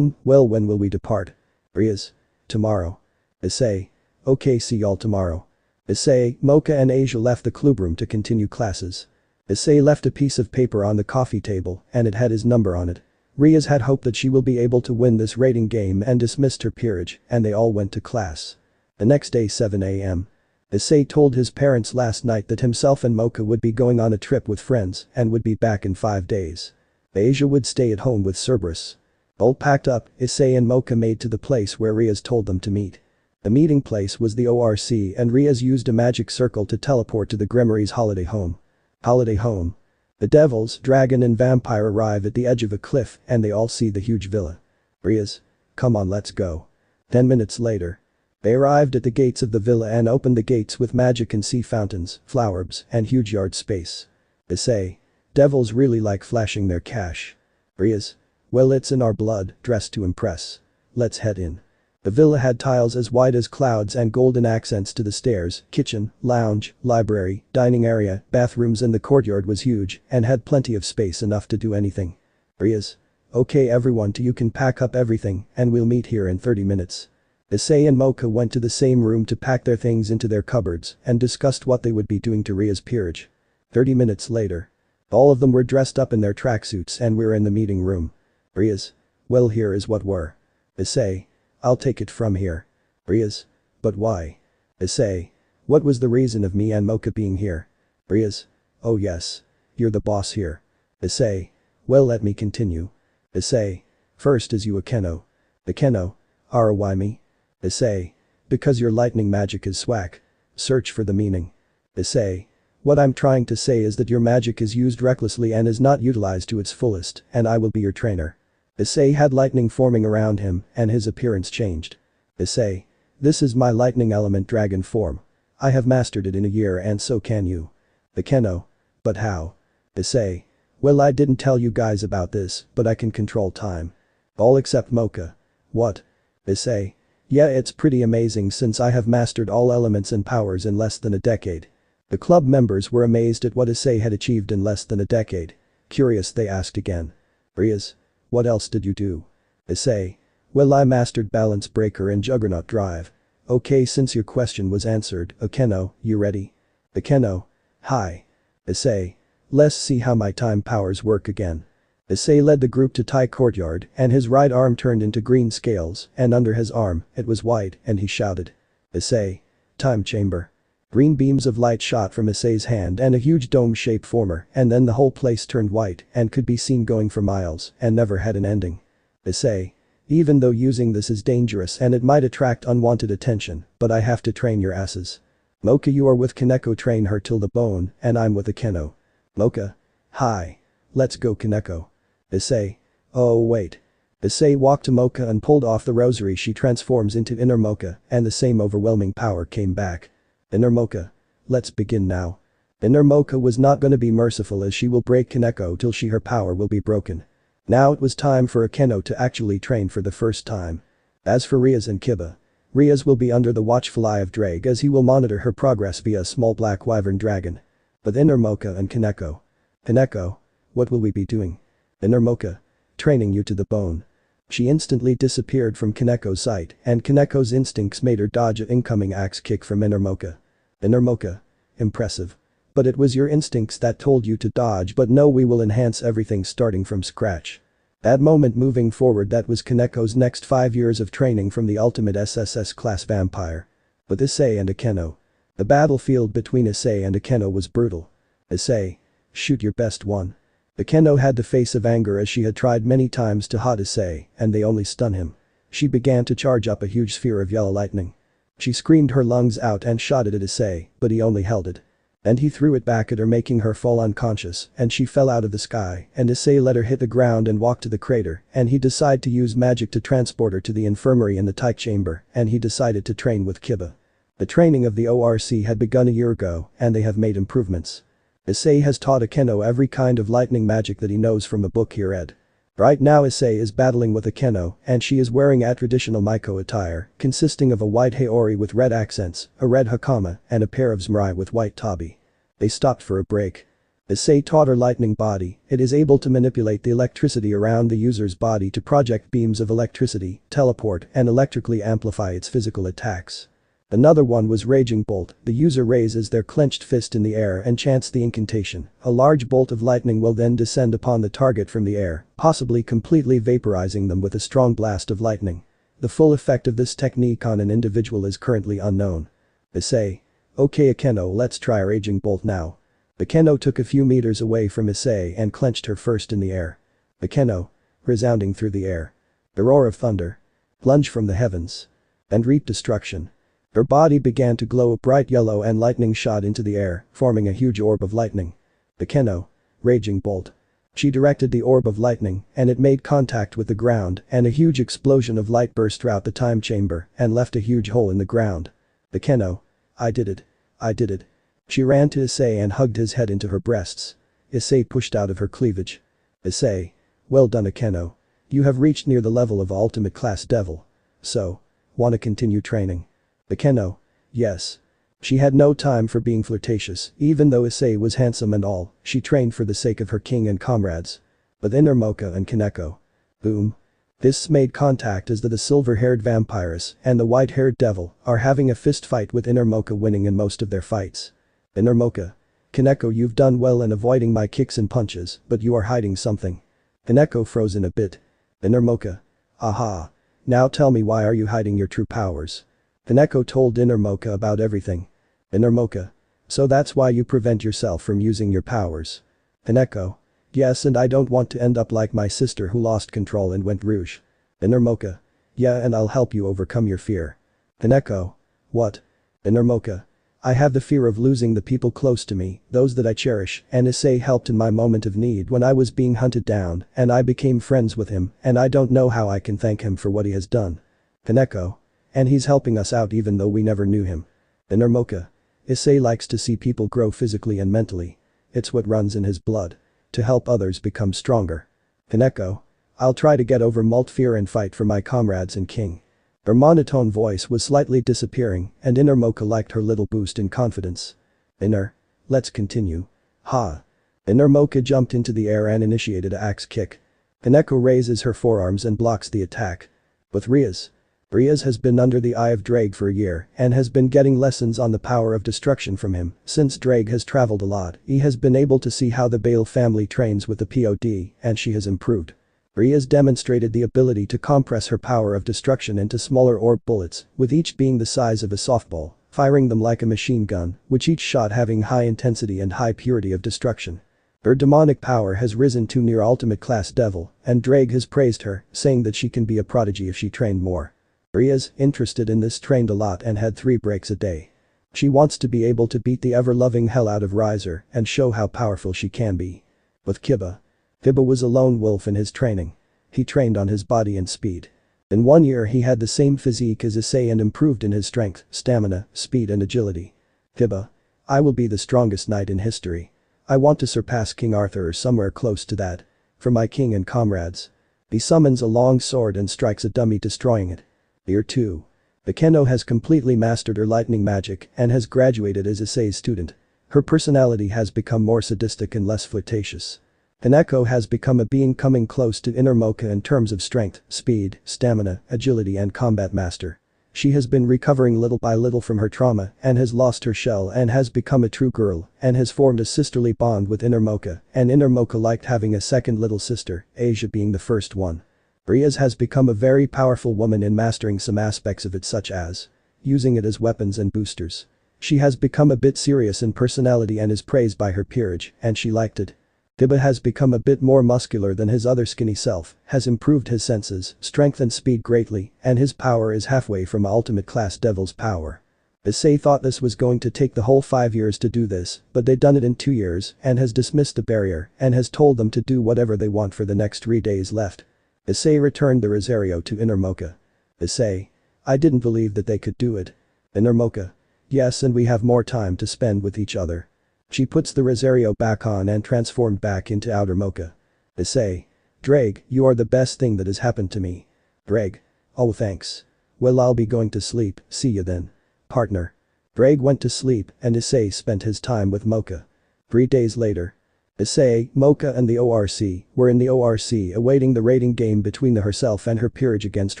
Well when will we depart? Riaz. Tomorrow. Issei. Okay see y'all tomorrow. Issei, Mocha and Asia left the clubroom to continue classes. Issei left a piece of paper on the coffee table and it had his number on it. Riaz had hoped that she will be able to win this rating game and dismissed her peerage and they all went to class. The next day 7 a.m. Issei told his parents last night that himself and Mocha would be going on a trip with friends and would be back in 5 days. Asia would stay at home with Cerberus. All packed up, Issei and Mocha made to the place where Riaz told them to meet. The meeting place was the ORC and Riaz used a magic circle to teleport to the Grimory's holiday home. Holiday home. The devils, dragon and vampire arrive at the edge of a cliff and they all see the huge villa. Riaz. Come on let's go. 10 minutes later. They arrived at the gates of the villa and opened the gates with magic and sea fountains, flowers and huge yard space. Issei. Devils really like flashing their cash. Riaz. Well it's in our blood, dressed to impress. Let's head in. The villa had tiles as white as clouds and golden accents to the stairs, kitchen, lounge, library, dining area, bathrooms and the courtyard was huge and had plenty of space enough to do anything. Riaz. Okay everyone you can pack up everything and we'll meet here in 30 minutes. Issei and Mocha went to the same room to pack their things into their cupboards and discussed what they would be doing to Ria's peerage. 30 minutes later. All of them were dressed up in their tracksuits and we're in the meeting room. Ria's. Well, here is what we're. Issei. I'll take it from here. Ria's. But why? Issei. What was the reason of me and Mocha being here? Ria's. Oh yes. You're the boss here. Issei. Well, let me continue. Issei. First is you Akeno. Akeno. Why me? Issei. Because your lightning magic is swag. Search for the meaning. Issei. What I'm trying to say is that your magic is used recklessly and is not utilized to its fullest, and I will be your trainer. Issei had lightning forming around him, and his appearance changed. Issei. This is my lightning element dragon form. I have mastered it in a year and so can you. Akeno. But how? Issei. Well, I didn't tell you guys about this, but I can control time. All except Mocha. What? Issei. Yeah, it's pretty amazing since I have mastered all elements and powers in less than a decade. The club members were amazed at what Issei had achieved in less than a decade. Curious, they asked again. Ria's. What else did you do? Issei. Well, I mastered balance breaker and juggernaut drive. Okay, since your question was answered, Akeno, you ready? Akeno. Hi. Issei. Let's see how my time powers work again. Issei led the group to Tai courtyard and his right arm turned into green scales and under his arm, it was white and he shouted. Issei. Time chamber. Green beams of light shot from Issei's hand and a huge dome-shaped former and then the whole place turned white and could be seen going for miles and never had an ending. Issei. Even though using this is dangerous and it might attract unwanted attention, but I have to train your asses. Mocha, you are with Kaneko, train her till the bone and I'm with Akeno. Mocha. Hi. Let's go Kaneko. Issei. Oh wait. Issei walked to Mocha and pulled off the rosary. She transforms into inner Mocha and the same overwhelming power came back. Inner Mocha. Let's begin now. Inner Mocha was not gonna be merciful as she will break Kaneko till her power will be broken. Now it was time for Akeno to actually train for the first time. As for Ria's and Kiba. Ria's will be under the watchful eye of Drake as he will monitor her progress via a small black wyvern dragon. But Inner Mocha and Kaneko. Kaneko. What will we be doing? Inner Mocha. Training you to the bone. She instantly disappeared from Kaneko's sight and Kaneko's instincts made her dodge an incoming axe kick from Inner Mocha. Inner Mocha. Impressive. But it was your instincts that told you to dodge, but no, we will enhance everything starting from scratch. That moment moving forward, that was Kaneko's next 5 years of training from the ultimate SSS class vampire. With Issei and Akeno. The battlefield between Issei and Akeno was brutal. Issei. Shoot your best one. Akeno had the face of anger as she had tried many times to hot Issei and they only stun him. She began to charge up a huge sphere of yellow lightning. She screamed her lungs out and shot it at Issei, but he only held it. And he threw it back at her, making her fall unconscious and she fell out of the sky and Issei let her hit the ground and walk to the crater and he decided to use magic to transport her to the infirmary in the tight chamber and he decided to train with Kiba. The training of the ORC had begun a year ago and they have made improvements. Issei has taught Akeno every kind of lightning magic that he knows from a book he read. Right now Issei is battling with Akeno and she is wearing a traditional Maiko attire consisting of a white haori with red accents, a red hakama, and a pair of zmurai with white tabi. They stopped for a break. Issei taught her lightning body, it is able to manipulate the electricity around the user's body to project beams of electricity, teleport, and electrically amplify its physical attacks. Another one was Raging Bolt, the user raises their clenched fist in the air and chants the incantation. A large bolt of lightning will then descend upon the target from the air, possibly completely vaporizing them with a strong blast of lightning. The full effect of this technique on an individual is currently unknown. Issei. Okay Akeno, let's try Raging Bolt now. Akeno took a few meters away from Issei and clenched her fist in the air. Akeno. Resounding through the air. The roar of thunder. Plunge from the heavens. And reap destruction. Her body began to glow a bright yellow and lightning shot into the air, forming a huge orb of lightning. Akeno. Raging Bolt. She directed the orb of lightning and it made contact with the ground and a huge explosion of light burst throughout the time chamber and left a huge hole in the ground. Akeno. I did it. I did it. She ran to Issei and hugged his head into her breasts. Issei pushed out of her cleavage. Issei. Well done Akeno. You have reached near the level of ultimate class devil. So. Wanna continue training? Akeno. Yes. She had no time for being flirtatious, even though Issei was handsome and all, she trained for the sake of her king and comrades. But Inner Mocha and Kaneko. Boom. This made contact as the silver-haired vampiress and the white-haired devil are having a fist fight with Inner Mocha winning in most of their fights. Inner Mocha. Kaneko, you've done well in avoiding my kicks and punches, but you are hiding something. Kaneko frozen a bit. Inner Mocha. Aha. Now tell me, why are you hiding your true powers? Kaneko told Inner Mocha about everything. Inner Mocha. So that's why you prevent yourself from using your powers. Kaneko. Yes, and I don't want to end up like my sister who lost control and went rouge. Inner Mocha. Yeah, and I'll help you overcome your fear. Kaneko. What? Inner Mocha. I have the fear of losing the people close to me, those that I cherish, and Issei helped in my moment of need when I was being hunted down, and I became friends with him, and I don't know how I can thank him for what he has done. Kaneko. And he's helping us out even though we never knew him. Inner Mocha. Issei likes to see people grow physically and mentally. It's what runs in his blood. To help others become stronger. Kaneko. I'll try to get over Mult fear and fight for my comrades and king. Her monotone voice was slightly disappearing, and Inner Mocha liked her little boost in confidence. Inner. Let's continue. Ha. Inner Mocha jumped into the air and initiated an axe kick. Kaneko raises her forearms and blocks the attack. With Riaz. Riaz has been under the eye of Drake for a year and has been getting lessons on the power of destruction from him. Since Drake has traveled a lot, he has been able to see how the Bale family trains with the POD, and she has improved. Riaz demonstrated the ability to compress her power of destruction into smaller orb bullets, with each being the size of a softball, firing them like a machine gun, with each shot having high intensity and high purity of destruction. Her demonic power has risen to near ultimate class devil, and Drake has praised her, saying that she can be a prodigy if she trained more. Riaz, interested in this, trained a lot and had 3 breaks a day. She wants to be able to beat the ever-loving hell out of Riser and show how powerful she can be. With Kiba. Kiba was a lone wolf in his training. He trained on his body and speed. In 1 year he had the same physique as Issei and improved in his strength, stamina, speed and agility. Kiba. I will be the strongest knight in history. I want to surpass King Arthur or somewhere close to that. For my king and comrades. He summons a long sword and strikes a dummy, destroying it. Year 2. Bakeno has completely mastered her lightning magic and has graduated as Issei's student. Her personality has become more sadistic and less flirtatious. Kaneko has become a being coming close to Inner Mocha in terms of strength, speed, stamina, agility and combat master. She has been recovering little by little from her trauma and has lost her shell and has become a true girl and has formed a sisterly bond with Inner Mocha, and Inner Mocha liked having a second little sister, Asia being the first one. Riaz has become a very powerful woman in mastering some aspects of it, such as using it as weapons and boosters. She has become a bit serious in personality and is praised by her peerage, and she liked it. Kiba has become a bit more muscular than his other skinny self, has improved his senses, strength and speed greatly, and his power is halfway from ultimate class devil's power. Issei thought this was going to take the whole 5 years to do this, but they done it in 2 years and has dismissed the barrier and has told them to do whatever they want for the next 3 days left. Issei returned the Rosario to Inner Mocha. Issei. I didn't believe that they could do it. Inner Mocha. Yes, and we have more time to spend with each other. She puts the Rosario back on and transformed back into Outer Mocha. Issei. Drake, you are the best thing that has happened to me. Drake. Oh thanks. Well, I'll be going to sleep, see you then. Partner. Drake went to sleep and Issei spent his time with Mocha. 3 days later. Issei, Mocha and the ORC were in the ORC awaiting the raiding game between herself and her peerage against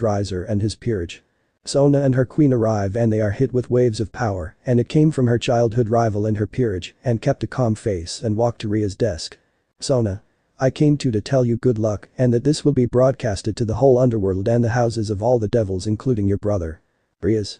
Riser and his peerage. Sona and her queen arrive and they are hit with waves of power, and it came from her childhood rival in her peerage and kept a calm face and walked to Ria's desk. Sona. I came to tell you good luck and that this will be broadcasted to the whole underworld and the houses of all the devils including your brother. Riaz.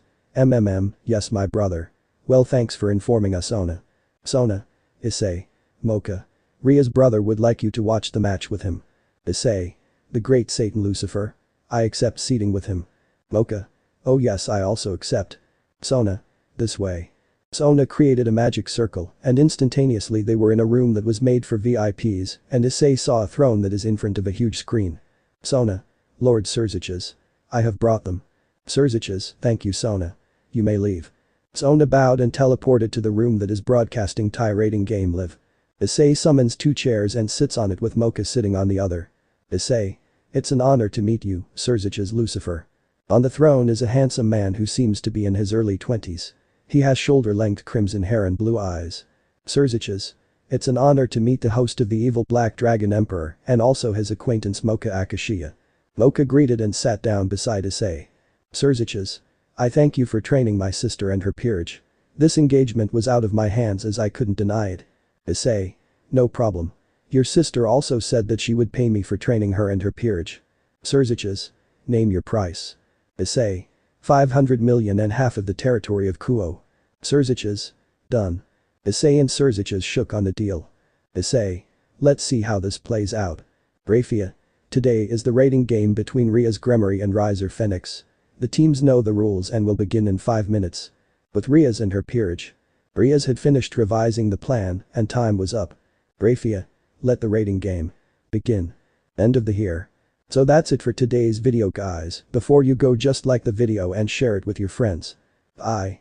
Yes my brother. Well thanks for informing us Sona. Sona. Issei. Mocha. Ria's brother would like you to watch the match with him. Issei. The great Satan Lucifer. I accept seating with him. Mocha. Oh yes, I also accept. Sona. This way. Sona created a magic circle and instantaneously they were in a room that was made for VIPs and Issei saw a throne that is in front of a huge screen. Sona. Lord Surziches. I have brought them. Surziches, thank you Sona. You may leave. Sona bowed and teleported to the room that is broadcasting raiding game live. Issei summons 2 chairs and sits on it with Mocha sitting on the other. Issei. It's an honor to meet you, Surziches Lucifer. On the throne is a handsome man who seems to be in his early 20s. He has shoulder-length crimson hair and blue eyes. Surziches. It's an honor to meet the host of the evil Black Dragon Emperor and also his acquaintance Mocha Akashiya. Mocha greeted and sat down beside Issei. Surziches. I thank you for training my sister and her peerage. This engagement was out of my hands as I couldn't deny it. Issei. No problem. Your sister also said that she would pay me for training her and her peerage. Surziches. Name your price. Issei. 500 million and half of the territory of Kuo. Surziches. Done. Issei and Surziches shook on a deal. Issei. Let's see how this plays out. Rafia. Today is the rating game between Ria's Gremory and Riser Phoenix. The teams know the rules and will begin in 5 minutes. With Ria's and her peerage. Ria's had finished revising the plan and time was up. Rafia. Let the rating game begin. End of the here. So that's it for today's video guys. Before you go, just like the video and share it with your friends. Bye.